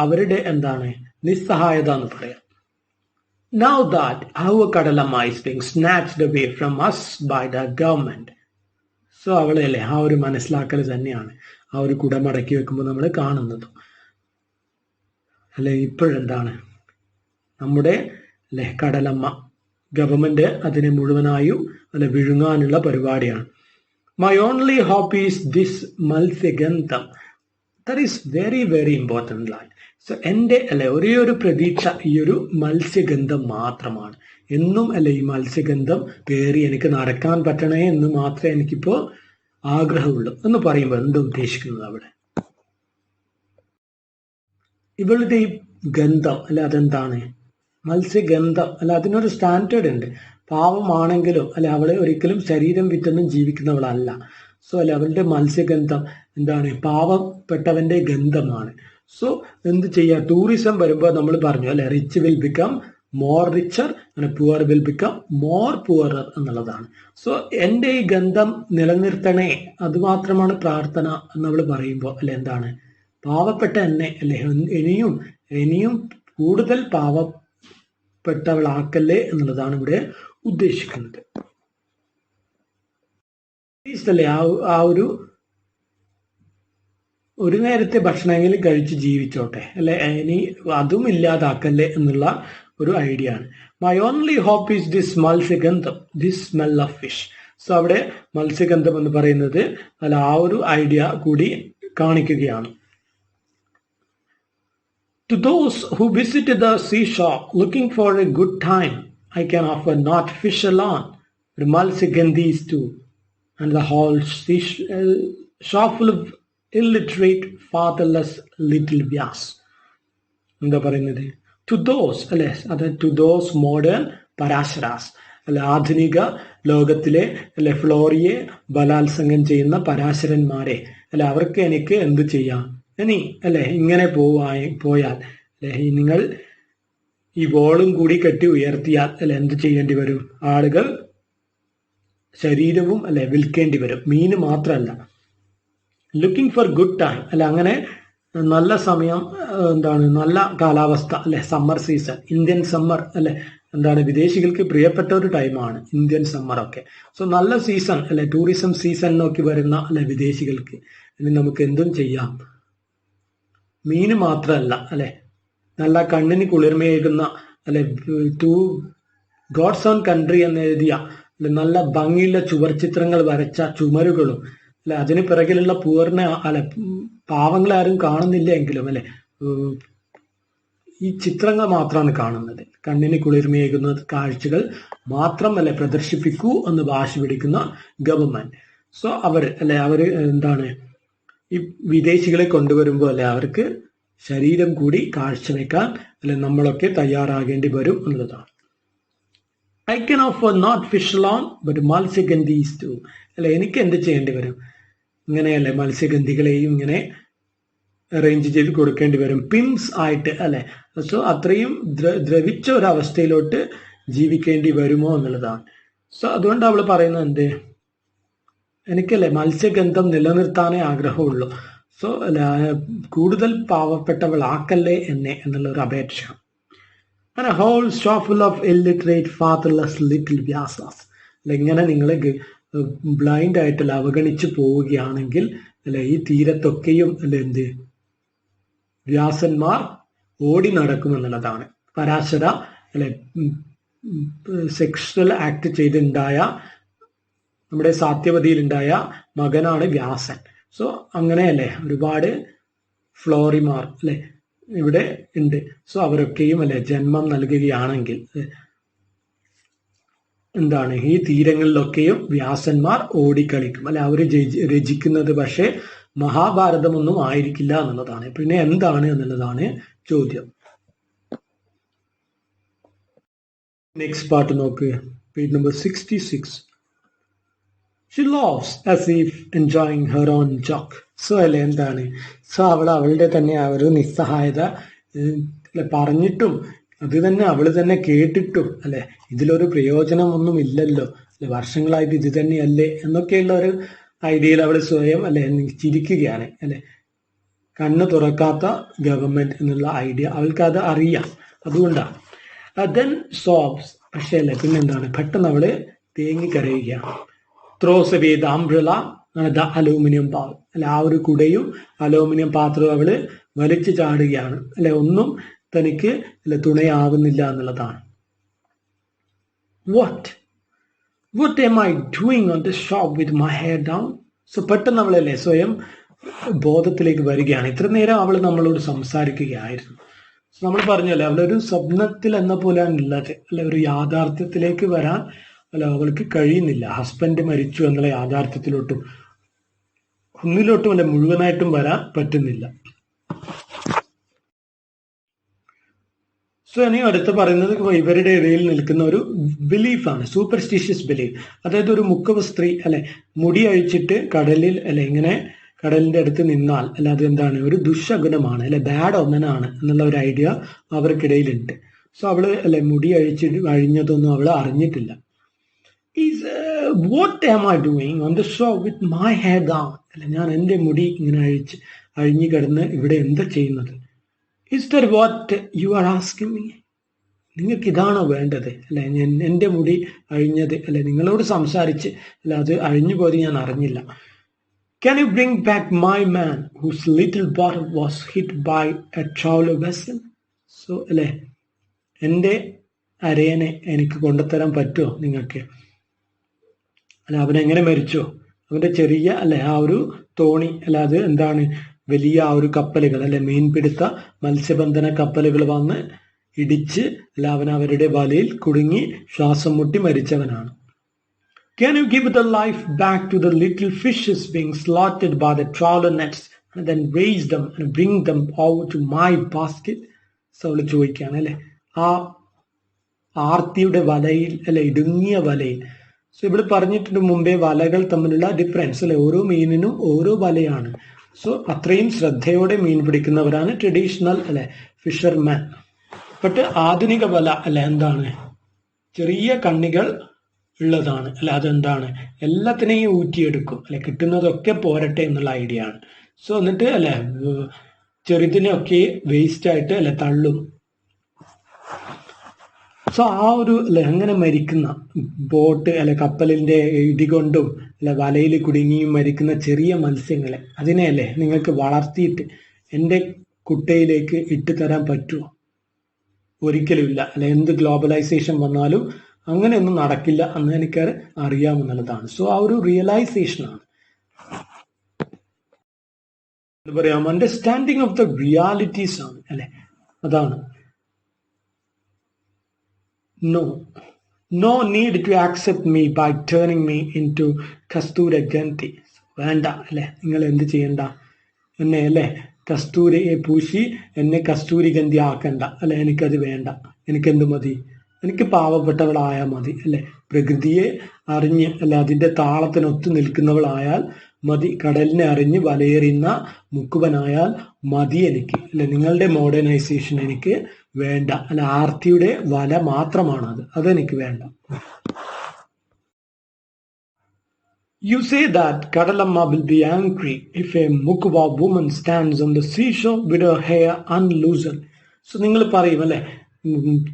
അവരുടെ എന്താണ് നിസ്സഹായത എന്ന് പറയാം. Now that our Kadalama is being snatched away from us by the government. So അവളെ അല്ലെ ആ ഒരു മനസ്സിലാക്കൽ തന്നെയാണ് ആ ഒരു കുട മടക്കി വെക്കുമ്പോൾ നമ്മൾ കാണുന്നത് അല്ലെ. ഇപ്പോഴെന്താണ് നമ്മുടെ അല്ലെ കടലമ്മ ഗവൺമെന്റ് അതിനെ മുഴുവനായും അല്ലെ വിഴുങ്ങാനുള്ള പരിപാടിയാണ്. My only hope is this മത്സ്യഗന്ധം. That is very very important line. So എൻ്റെ അല്ലെ ഒരേ ഒരു പ്രതീക്ഷ ഈ ഒരു മത്സ്യഗന്ധം മാത്രമാണ്. എന്നും അല്ലെ ഈ മത്സ്യഗന്ധം പേറി എനിക്ക് നടക്കാൻ പറ്റണേ എന്ന് മാത്രമേ എനിക്കിപ്പോ ആഗ്രഹമുള്ളൂ എന്ന് പറയുമ്പോൾ എന്താ ഉദ്ദേശിക്കുന്നത് അവിടെ? ഇവളുടെ ഈ ഗന്ധം അല്ലെ അതെന്താണ്, മത്സ്യഗന്ധം അല്ല, അതിനൊരു സ്റ്റാൻഡേർഡ് ഉണ്ട്. പാവമാണെങ്കിലും അല്ലെ അവളെ ഒരിക്കലും ശരീരം വിറ്റൊന്നും ജീവിക്കുന്നവളല്ല. സോ അല്ലെ അവളുടെ മത്സ്യഗന്ധം എന്താണ്, പാവപ്പെട്ടവന്റെ ഗന്ധമാണ്. സോ എന്ത് ചെയ്യുക, ടൂറിസം വരുമ്പോൾ നമ്മൾ പറഞ്ഞു അല്ലെ, rich will become more richer and poor will become more poorer എന്നുള്ളതാണ്. സോ എൻ്റെ ഈ ഗന്ധം നിലനിർത്തണേ, അതുമാത്രമാണ് പ്രാർത്ഥന എന്നവൾ പറയുമ്പോൾ അല്ലെ എന്താണ്, പാവപ്പെട്ട എന്നെ അല്ലെ ഇനിയും കൂടുതൽ പെട്ടവളാക്കല്ലേ എന്നുള്ളതാണ് ഇവിടെ ഉദ്ദേശിക്കുന്നത്. അല്ലേ ആ ഒരു നേരത്തെ ഭക്ഷണമെങ്കിലും കഴിച്ച് ജീവിച്ചോട്ടെ അല്ലെ, ഇനി അതും ഇല്ലാതാക്കല്ലേ എന്നുള്ള ഒരു ഐഡിയ ആണ്. My only hope is this മത്സ്യഗന്ധം, this smell of fish. So അവിടെ മത്സ്യഗന്ധം എന്ന് പറയുന്നത് അല്ല ആ ഒരു ഐഡിയ കൂടി കാണിക്കുകയാണ്. To those who visited the seashore looking for a good time, I can offer not fish alone, but Malsigandhis too, and the whole seashore full of illiterate, fatherless little Vyas. എന്താ പറയുന്നത്? To those അല്ലെ, അതായത് to those modern പരാശരാസ് അല്ലെ, ആധുനിക ലോകത്തിലെ അല്ലെ ഫ്ലോറിയെ ബലാത്സംഗം ചെയ്യുന്ന പരാശരന്മാരെ അല്ലെ, അവർക്ക് എനിക്ക് എന്ത് ചെയ്യാം ഇനി അല്ലെ, ഇങ്ങനെ പോയാൽ അല്ലെ, നിങ്ങൾ ഈ ബോളും കൂടി കെട്ടി ഉയർത്തിയാൽ അല്ലെ എന്ത് ചെയ്യേണ്ടി വരും? ആളുകൾ ശരീരവും അല്ലെ വിൽക്കേണ്ടി വരും, മീന് മാത്രമല്ല. ലുക്കിംഗ് ഫോർ ഗുഡ് ടൈം അല്ലെ, അങ്ങനെ നല്ല സമയം എന്താണ്, നല്ല കാലാവസ്ഥ അല്ലെ, സമ്മർ സീസൺ, ഇന്ത്യൻ സമ്മർ അല്ലെ, എന്താണ് വിദേശികൾക്ക് പ്രിയപ്പെട്ട ഒരു ടൈമാണ് ഇന്ത്യൻ സമ്മർ ഒക്കെ. സോ നല്ല സീസൺ അല്ലെ, ടൂറിസം സീസൺ നോക്കി വരുന്ന അല്ലെ വിദേശികൾക്ക് ഇനി നമുക്ക് എന്തും ചെയ്യാം. മീന് മാത്രമല്ല അല്ലെ, നല്ല കണ്ണിന് കുളിർമയേകുന്ന അല്ലെ, ടു ഗോഡ്സ് ഓൺ കൺട്രി എന്ന് എഴുതിയ നല്ല ഭംഗിയുള്ള ചുവർചിത്രങ്ങൾ വരച്ച ചുമരുകളും അല്ലെ, അതിന് പിറകിലുള്ള പൂർണ്ണ അല്ലെ പാവങ്ങളാരും കാണുന്നില്ല എങ്കിലും അല്ലെ, ഈ ചിത്രങ്ങൾ മാത്രമാണ് കാണുന്നത്. കണ്ണിന് കുളിർമയേകുന്ന കാഴ്ചകൾ മാത്രം അല്ലെ പ്രദർശിപ്പിക്കൂ എന്ന് വാശി പിടിക്കുന്ന ഗവൺമെന്റ്. സോ അവര് എന്താണ് ഈ വിദേശികളെ കൊണ്ടുവരുമ്പോൾ അല്ലെ അവർക്ക് ശരീരം കൂടി കാഴ്ചവെക്കാൻ അല്ലെ നമ്മളൊക്കെ തയ്യാറാകേണ്ടി വരും എന്നുള്ളതാണ്. I can offer not fish alone, but Malsigandhis too. അല്ലെ, എനിക്ക് എന്ത് ചെയ്യേണ്ടി വരും? ഇങ്ങനെയല്ലേ മത്സ്യഗന്ധികളെയും ഇങ്ങനെ അറേഞ്ച് ചെയ്ത് കൊടുക്കേണ്ടി വരും, പിംസ് ആയിട്ട് അല്ലെ. സോ അത്രയും ദ്രവിച്ച ഒരവസ്ഥയിലോട്ട് ജീവിക്കേണ്ടി വരുമോ എന്നുള്ളതാണ്. സോ അതുകൊണ്ട് അവള് പറയുന്നത് എന്ത്, എനിക്കല്ലേ മത്സ്യഗന്ധം നിലനിർത്താനേ ആഗ്രഹമുള്ളൂ. സോ കൂടുതൽ പാവപ്പെട്ടവളാക്കല്ലേ എന്നെ എന്നുള്ള ഒരു അപേക്ഷ. And a whole store full of illiterate, fatherless little Vyasas. ഇങ്ങനെ നിങ്ങളെ ബ്ലൈൻഡ് ആയിട്ടല്ല അവഗണിച്ചു പോവുകയാണെങ്കിൽ അല്ലെ, ഈ തീരത്തൊക്കെയും അല്ലെ എന്ത് വ്യാസന്മാർ ഓടി നടക്കുമെന്നുള്ളതാണ്. പരാശര അല്ലെ സെക്ഷൽ ആക്ട് ചെയ്തുണ്ടായ നമ്മുടെ സാത്യവതിയിലുണ്ടായ മകനാണ് വ്യാസൻ. സോ അങ്ങനെയല്ലേ ഒരുപാട് ഫ്ലോറിമാർ അല്ലെ ഇവിടെ ഉണ്ട്. സോ അവരൊക്കെയും അല്ലെ ജന്മം നൽകുകയാണെങ്കിൽ എന്താണ് ഈ തീരങ്ങളിലൊക്കെയും വ്യാസന്മാർ ഓടിക്കളിക്കും അല്ലെ. അവർ രചിക്കുന്നത് പക്ഷേ മഹാഭാരതമൊന്നും ആയിരിക്കില്ല എന്നുള്ളതാണ്. പിന്നെ എന്താണ് എന്നുള്ളതാണ് ചോദ്യം. നെക്സ്റ്റ് പാർട്ട് നോക്ക്, page number 66. She laughs as if enjoying her own joke. So അല്ലെ എന്താണ്, സോ അവളുടെ തന്നെ ആ ഒരു നിസ്സഹായത പറഞ്ഞിട്ടും അത് തന്നെ അവള് തന്നെ കേട്ടിട്ടും അല്ലെ ഇതിലൊരു പ്രയോജനമൊന്നും ഇല്ലല്ലോ അല്ലെ, വർഷങ്ങളായിട്ട് ഇത് തന്നെയല്ലേ എന്നൊക്കെയുള്ള ഒരു ഐഡിയയിൽ അവൾ സ്വയം അല്ലെ ചിരിക്കുകയാണ് അല്ലെ. കണ്ണ് തുറക്കാത്ത ഗവൺമെന്റ് എന്നുള്ള ഐഡിയ അവൾക്ക് അത് അറിയാം, അതുകൊണ്ടാണ്. ദെൻ സോബ്സ്, പക്ഷേ അല്ലെ പിന്നെന്താണ്, പെട്ടെന്ന് അവള് തേങ്ങിക്കരയുകയാണ്. Throws away the umbrella the aluminium bowl അല്ലെ, ആ ഒരു കുടയും അലൂമിനിയം പാത്രവും അവള് വലിച്ചു ചാടുകയാണ് അല്ലെ. ഒന്നും തനിക്ക് അല്ലെ തുണയാവുന്നില്ല എന്നുള്ളതാണ്. What am I doing on the shop with my hair down? So പെട്ടെന്ന് അവളല്ലേ സ്വയം ബോധത്തിലേക്ക് വരികയാണ്. ഇത്ര നേരം അവൾ നമ്മളോട് സംസാരിക്കുകയായിരുന്നു. നമ്മൾ പറഞ്ഞല്ലേ അവളൊരു സ്വപ്നത്തിൽ എന്ന പോലെയാണ് ഉള്ളത് അല്ലെ, ഒരു യാഥാർത്ഥ്യത്തിലേക്ക് വരാൻ അല്ല അവൾക്ക് കഴിയുന്നില്ല. ഹസ്ബൻഡ് മരിച്ചു എന്നുള്ള യാഥാർത്ഥ്യത്തിലോട്ടും ഒന്നിലോട്ടും അല്ലെ മുഴുവനായിട്ടും വരാൻ പറ്റുന്നില്ല. സോ ഇനി അടുത്ത് പറയുന്നത് ഇവരുടെ ഇടയിൽ നിൽക്കുന്ന ഒരു ബിലീഫാണ്, സൂപ്പർസ്റ്റിഷ്യസ് ബിലീഫ്. അതായത് ഒരു മുക്കവ സ്ത്രീ അല്ലെ മുടി അഴിച്ചിട്ട് കടലിൽ അല്ലെ ഇങ്ങനെ കടലിന്റെ അടുത്ത് നിന്നാൽ അല്ല അതെന്താണ് ഒരു ദുശകുനമാണ് അല്ലെ, ബാഡ് ഒന്നനാണ് എന്നുള്ള ഒരു ഐഡിയ അവർക്കിടയിലുണ്ട്. സോ അവള് അല്ലെ മുടി അഴിഞ്ഞതൊന്നും അവള് അറിഞ്ഞിട്ടില്ല. What am I doing on the show with my hair down അല്ലെ, ഞാൻ എൻ്റെ മുടി ഇങ്ങനെ അഴിഞ്ഞു കിടന്ന് ഇവിടെ എന്താ ചെയ്യുന്നത്? Is that what you are asking me? നിങ്ങൾക്ക് ഇതാണോ വേണ്ടത്? അല്ലെ, എൻ്റെ മുടി അഴിഞ്ഞത്, അല്ലെ നിങ്ങളോട് സംസാരിച്ച് അല്ല അത് അഴിഞ്ഞു പോയത് ഞാൻ അറിഞ്ഞില്ല. Can you bring back my man whose little bottom was hit by a traveler vessel? So അല്ലെ, എൻ്റെ അരയനെ എനിക്ക് കൊണ്ടുതരാൻ പറ്റുമോ നിങ്ങൾക്ക്? അല്ല, അവനെങ്ങനെ മരിച്ചോ? അവന്റെ ചെറിയ അല്ലെ ആ ഒരു തോണി അല്ല അത് എന്താണ് വലിയ ആ ഒരു കപ്പലുകൾ അല്ലെ മീൻപിടുത്ത മത്സ്യബന്ധന കപ്പലുകൾ വന്ന് ഇടിച്ച് അല്ല അവൻ അവരുടെ വലയിൽ കുടുങ്ങി ശ്വാസം മുട്ടി മരിച്ചവനാണ്. Can you give the life back to the little fishes being slaughtered by the trawler nets and then raise them and bring them over to my basket? So അവള് ചോദിക്കുകയാണ് അല്ലെ, ആ ആർത്തിയുടെ വലയിൽ അല്ലെ ഇടുങ്ങിയ വലയിൽ. സോ ഇവിടെ പറഞ്ഞിട്ടുണ്ട് മുമ്പേ വലകൾ തമ്മിലുള്ള ഡിഫറൻസ് അല്ലെ, ഓരോ മീനിനും ഓരോ വലയാണ്. സോ അത്രയും ശ്രദ്ധയോടെ മീൻ പിടിക്കുന്നവരാണ് ട്രഡീഷണൽ അല്ലെ ഫിഷർമാൻ. ബട്ട് ആധുനിക വല അല്ലെ എന്താണ്, ചെറിയ കണ്ണികൾ ഉള്ളതാണ് അല്ല, അതെന്താണ് എല്ലാത്തിനെയും ഊറ്റിയെടുക്കും അല്ലെ, കിട്ടുന്നതൊക്കെ പോരട്ടെ എന്നുള്ള ഐഡിയ ആണ്. സോ എന്നിട്ട് അല്ലെ ചെറുതിനെയൊക്കെ വേസ്റ്റ് ആയിട്ട് അല്ലെ തള്ളും. സോ ആ ഒരു അല്ലെ അങ്ങനെ മരിക്കുന്ന ബോട്ട് അല്ലെ കപ്പലിന്റെ ഇടികൊണ്ടും അല്ലെ വലയിൽ കുടുങ്ങിയും മരിക്കുന്ന ചെറിയ മത്സ്യങ്ങളെ അതിനെ അല്ലെ നിങ്ങൾക്ക് വളർത്തിയിട്ട് എൻ്റെ കുട്ടയിലേക്ക് ഇട്ട് തരാൻ പറ്റുമോ? ഒരിക്കലും ഇല്ല അല്ലെ. എന്ത് ഗ്ലോബലൈസേഷൻ വന്നാലും അങ്ങനെയൊന്നും നടക്കില്ല എന്ന് എനിക്ക് അറിയാമെന്നുള്ളതാണ്. സോ ആ ഒരു റിയലൈസേഷൻ ആണ് എന്താ പറയാം, അണ്ടർസ്റ്റാൻഡിങ് ഓഫ് ദ റിയാലിറ്റീസ് ആണ് അല്ലെ, അതാണ്. No need to accept me by turning me into കസ്തൂര Gandhi. വേണ്ട അല്ലെ, നിങ്ങൾ എന്ത് ചെയ്യണ്ട, എന്നെ അല്ലെ കസ്തൂരയെ പൂശി എന്നെ കസ്തൂരി ഗന്ധി ആക്കണ്ട അല്ലെ, എനിക്കത് വേണ്ട. എനിക്കെന്ത് മതി? എനിക്ക് പാവപ്പെട്ടവളായാൽ മതി അല്ലെ, പ്രകൃതിയെ അറിഞ്ഞ് അല്ലെ അതിന്റെ താളത്തിനൊത്തു നിൽക്കുന്നവളായാൽ മതി, കടലിനെ അറിഞ്ഞ് വലയെറിയുന്ന മുക്കുവനായാൽ മതി എനിക്ക് അല്ലെ. നിങ്ങളുടെ മോഡേണൈസേഷൻ എനിക്ക് വേണ്ട അല്ല, ആർത്തിയുടെ വല മാത്രമാണ് അതെനിക്ക് വേണ്ട. You say that Kadalamma will be angry if a Mukuva woman stands on the seashore with her hair unloosened. So നിങ്ങൾ പറയും അല്ലെ,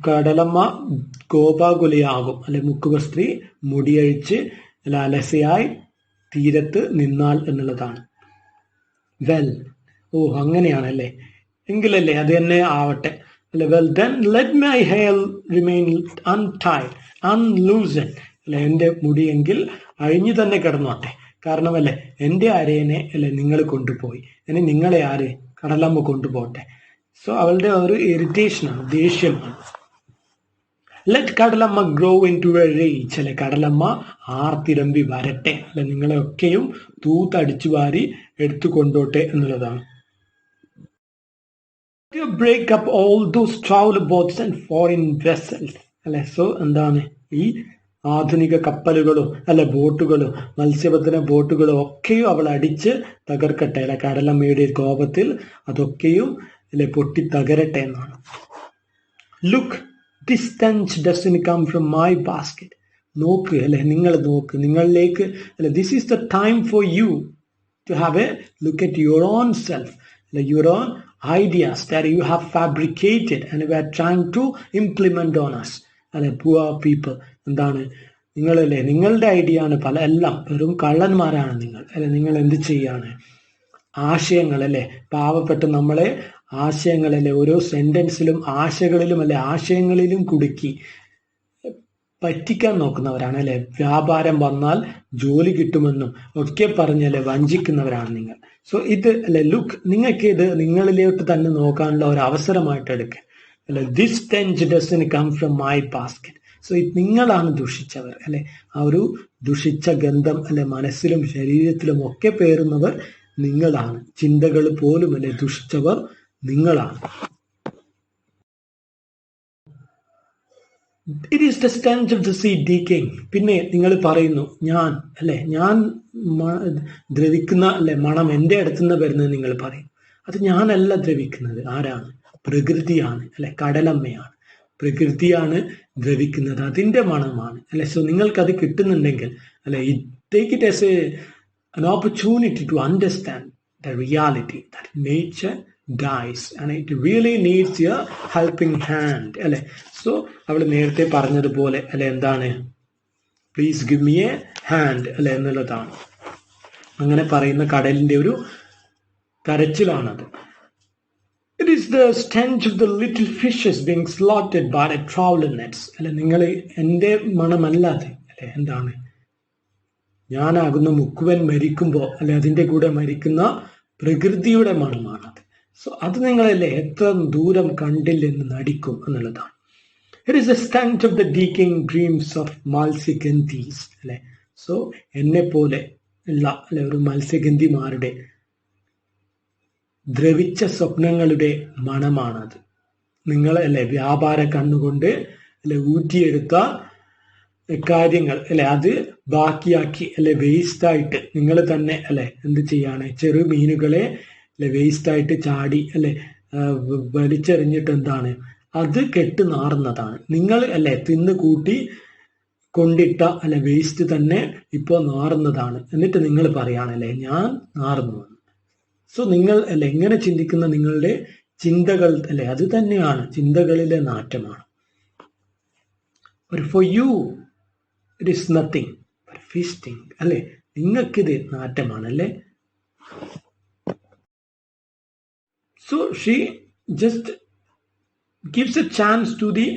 കടലമ്മ കോപാകുലയാകും അല്ലെ, മുക്കുവ സ്ത്രീ മുടിയഴിച്ച് അല്ല അലസയായി തീരത്ത് നിന്നാൽ എന്നുള്ളതാണ്. വെൽ, ഓ അങ്ങനെയാണല്ലേ, എങ്കിലല്ലേ അത് തന്നെ ആവട്ടെ അല്ലെ. Well then let my hair remain untied unloosen അല്ലെ, എൻ്റെ മുടിയെങ്കിൽ അഴിഞ്ഞു തന്നെ കിടന്നോട്ടെ. കാരണം അല്ലെ എൻ്റെ അരയനെ അല്ലെ നിങ്ങൾ കൊണ്ടുപോയി, ഇനി നിങ്ങളെ ആര് കടലമ്മ കൊണ്ടുപോട്ടെ. സോ അവളുടെ ഒരു ഇറിറ്റേഷനാണ്, ദേഷ്യമാണ്. Let Kadalamma grow into a rage അല്ലെ, കടലമ്മ ആർത്തിരമ്പി വരട്ടെ അല്ലെ, നിങ്ങളെയൊക്കെയും തൂത്തടിച്ചു വാരി എടുത്തു കൊണ്ടോട്ടെ എന്നുള്ളതാണ്. Break up all those travel boats and foreign vessels അല്ലെ. സോ എന്താണ്, ഈ ആധുനിക കപ്പലുകളും അല്ലെ ബോട്ടുകളും മത്സ്യബന്ധന ബോട്ടുകളും ഒക്കെയും അവൾ അടിച്ച് തകർക്കട്ടെ അല്ലെ, കടലമ്മയുടെ കോപത്തിൽ അതൊക്കെയും അല്ലെ പൊട്ടി തകരട്ടെ എന്നാണ്. Look, this stench doesn't come from my basket. നോക്ക് അല്ലെ, നിങ്ങൾ നോക്ക്, നിങ്ങളിലേക്ക് അല്ലെ. This is the time for you to have a look at your own self, your own ideas that you have fabricated and we are trying to implement on us അല്ലെ, poor people. എന്താണ് നിങ്ങളല്ലേ, നിങ്ങളുടെ idea ആണ് പല, എല്ലാം വെറും കള്ളന്മാരാണ് നിങ്ങൾ അല്ലെ. നിങ്ങൾ എന്ത് ചെയ്യാണ്, ആശയങ്ങൾ അല്ലെ, പാവപ്പെട്ട് നമ്മളെ ആശയങ്ങളല്ലേ ഓരോ സെന്റൻസിലും ആശകളിലും അല്ലെ ആശയങ്ങളിലും കുടുക്കി പറ്റിക്കാൻ നോക്കുന്നവരാണ് അല്ലെ. വ്യാപാരം വന്നാൽ ജോലി കിട്ടുമെന്നും ഒക്കെ പറഞ്ഞല്ലേ വഞ്ചിക്കുന്നവരാണ് നിങ്ങൾ. സോ ഇത് അല്ലെ ലുക്ക്, നിങ്ങൾക്ക് ഇത് നിങ്ങളിലോട്ട് തന്നെ നോക്കാനുള്ള ഒരു അവസരമായിട്ട് എടുക്കുക അല്ലെ. This stench doesn't come from my basket. So ഇത് നിങ്ങളാണ് ദുഷിച്ചവർ അല്ലെ. ആ ഒരു ദുഷിച്ച ഗന്ധം അല്ലെ മനസ്സിലും ശരീരത്തിലും ഒക്കെ പേറുന്നവർ നിങ്ങളാണ്. ചിന്തകൾ പോലും അല്ലെ ദുഷിച്ചവർ നിങ്ങളാണ്. It is the stench of the sea decaying. പിന്നെ നിങ്ങൾ പറയുന്നു ഞാൻ അല്ലെ, ഞാൻ ദ്രവിക്കുന്ന അല്ലെ മണം എൻ്റെ അടുത്തുനിന്ന് വരുന്നത് നിങ്ങൾ പറയും. അത് ഞാനല്ല ദ്രവിക്കുന്നത്, ആരാണ്? പ്രകൃതിയാണ് അല്ലെ, കടലമ്മയാണ്. പ്രകൃതിയാണ് ദ്രവിക്കുന്നത്, അതിൻ്റെ മണമാണ് അല്ലെ. സോ നിങ്ങൾക്കത് കിട്ടുന്നുണ്ടെങ്കിൽ അല്ലെ, take it as an opportunity to understand the reality that nature dies and it really needs a helping hand അല്ലെ. സോ അവൾ നേരത്തെ പറഞ്ഞതുപോലെ അല്ലെ എന്താണ്, please give me a hand അല്ലെ എന്നുള്ളതാണ്. അങ്ങനെ പറയുന്ന കടലിന്റെ ഒരു കരച്ചിലാണത്. It is the stench of the little fishes being slaughtered by the trawler nets. അല്ലെ, നിങ്ങൾ എൻ്റെ മണമല്ലാതെ അല്ലെ എന്താണ്, ഞാനാകുന്ന മുക്കുവൻ മരിക്കുമ്പോൾ അല്ലെ അതിൻ്റെ കൂടെ മരിക്കുന്ന പ്രകൃതിയുടെ മണമാണത്. സോ അത് നിങ്ങളല്ലേ എത്ര ദൂരം കണ്ടില്ലെന്ന് നടിക്കും എന്നുള്ളതാണ്. It is a stench of the decaying dreams of Matsyagandhi's അല്ലെ. സോ എന്നെ പോലെ ഉള്ള അല്ലെ ഒരു മത്സ്യഗന്ധിമാരുടെ ദ്രവിച്ച സ്വപ്നങ്ങളുടെ മണമാണത്. നിങ്ങൾ അല്ലെ വ്യാപാര കണ്ണുകൊണ്ട് അല്ലെ ഊറ്റിയെടുത്ത കാര്യങ്ങൾ അല്ലെ അത് ബാക്കിയാക്കി അല്ലെ വേസ്റ്റായിട്ട് നിങ്ങൾ തന്നെ അല്ലെ എന്ത് ചെയ്യാണ്, ചെറു മീനുകളെ അല്ലെ വേസ്റ്റായിട്ട് ചാടി അല്ലെ വലിച്ചെറിഞ്ഞിട്ട് എന്താണ് അത് കെട്ട് നാറുന്നതാണ്. നിങ്ങൾ അല്ലെ തിന്ന് കൂട്ടി കൊണ്ടിട്ട അല്ലെ വേസ്റ്റ് തന്നെ ഇപ്പോൾ നാറുന്നതാണ്. എന്നിട്ട് നിങ്ങൾ പറയാണല്ലേ ഞാൻ നാറുന്നു. സോ നിങ്ങൾ അല്ലെ എങ്ങനെ ചിന്തിക്കുന്ന നിങ്ങളുടെ ചിന്തകൾ അല്ലെ അത് തന്നെയാണ് ചിന്തകളിലെ നാറ്റമാണ്. For you it is nothing feasting അല്ലെ, നിങ്ങൾക്കിത് നാറ്റമാണല്ലേ. So she just gives a chance to the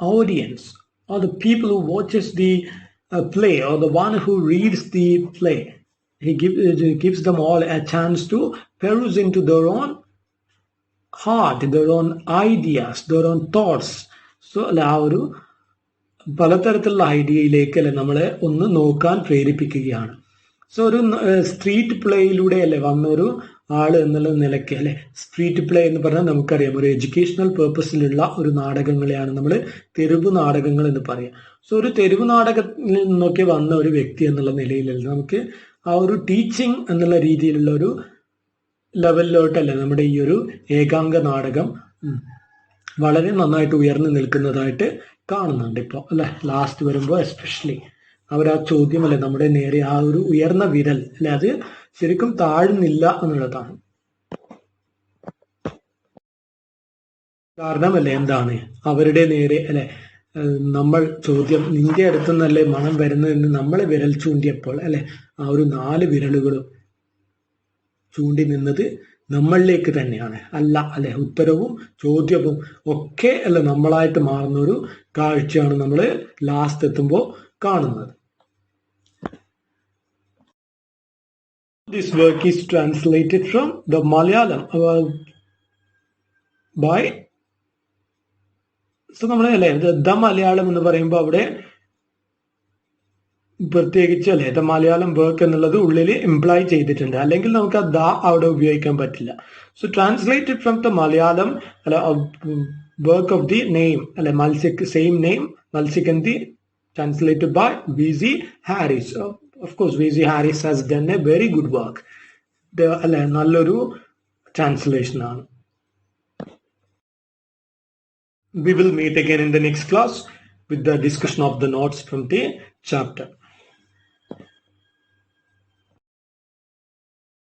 audience or the people who watches the play or the one who reads the play. He gives them all a chance to peruse into their own heart, their own ideas, their own thoughts. So ആ ഒരു പലതരത്തിലുള്ള ഐഡിയയിലേക്ക് അല്ലെ നമ്മളെ ഒന്ന് നോക്കാൻ പ്രേരിപ്പിക്കുകയാണ്. So ഒരു street പ്ലേയിലൂടെ അല്ലെ വന്നൊരു ആള് എന്നുള്ള നിലയ്ക്ക് അല്ലെ, സ്ട്രീറ്റ് പ്ലേ എന്ന് പറഞ്ഞാൽ നമുക്കറിയാം ഒരു എഡ്യൂക്കേഷണൽ പേർപ്പസിലുള്ള ഒരു നാടകങ്ങളെയാണ് നമ്മൾ തെരുവ് നാടകങ്ങൾ എന്ന് പറയാം. സോ ഒരു തെരുവ് നാടകത്തിൽ നിന്നൊക്കെ വന്ന ഒരു വ്യക്തി എന്നുള്ള നിലയിലല്ല നമുക്ക് ആ ഒരു ടീച്ചിങ് എന്നുള്ള രീതിയിലുള്ള ഒരു ലെവലിലോട്ടല്ലേ നമ്മുടെ ഈ ഒരു ഏകാംഗ നാടകം വളരെ നന്നായിട്ട് ഉയർന്നു നിൽക്കുന്നതായിട്ട് കാണുന്നുണ്ട് ഇപ്പോൾ അല്ലെ. ലാസ്റ്റ് വരുമ്പോൾ എസ്പെഷ്യലി അവർ ആ ചോദ്യം അല്ലെ നമ്മുടെ നേരെ ആ ഒരു ഉയർന്ന വിരൽ അല്ലെ അത് ശരിക്കും താഴുന്നില്ല എന്നുള്ളതാണ്. കാരണമല്ലേ എന്താണ് അവരുടെ നേരെ അല്ലെ നമ്മൾ ചോദ്യം നിന്റെ അടുത്ത് നിന്നല്ലേ മണം വരുന്നതെന്ന് നമ്മളെ വിരൽ ചൂണ്ടിയപ്പോൾ അല്ലെ ആ ഒരു 4 വിരലുകളും ചൂണ്ടി നിന്നത് നമ്മളിലേക്ക് തന്നെയാണ് അല്ല അല്ലെ. ഉത്തരവും ചോദ്യവും ഒക്കെ അല്ലെ നമ്മളായിട്ട് മാറുന്ന ഒരു കാഴ്ചയാണ് നമ്മൾ ലാസ്റ്റ് എത്തുമ്പോൾ കാണുന്നത്. This work is translated from the Malayalam by നമ്മൾ അല്ലെ ദ മലയാളം എന്ന് പറയുമ്പോൾ അവിടെ പ്രത്യേകിച്ച് അല്ലെ ദ മലയാളം വർക്ക് എന്നുള്ളത് ഉള്ളിൽ ഇംപ്ലോയ് ചെയ്തിട്ടുണ്ട്, അല്ലെങ്കിൽ നമുക്ക് ആ ദ അവിടെ ഉപയോഗിക്കാൻ പറ്റില്ല. So translated from the Malayalam അല്ലെ വർക്ക് ഓഫ് ദി നെയിം അല്ലെ same name Matsyagandhi translated by V.Z. Harris. Of course, V.Z. Harris has done a very good work. അല്ലെ നല്ലൊരു ട്രാൻസ്ലേഷൻ ആണ്. We will meet again in the next class with the discussion of the notes from the chapter.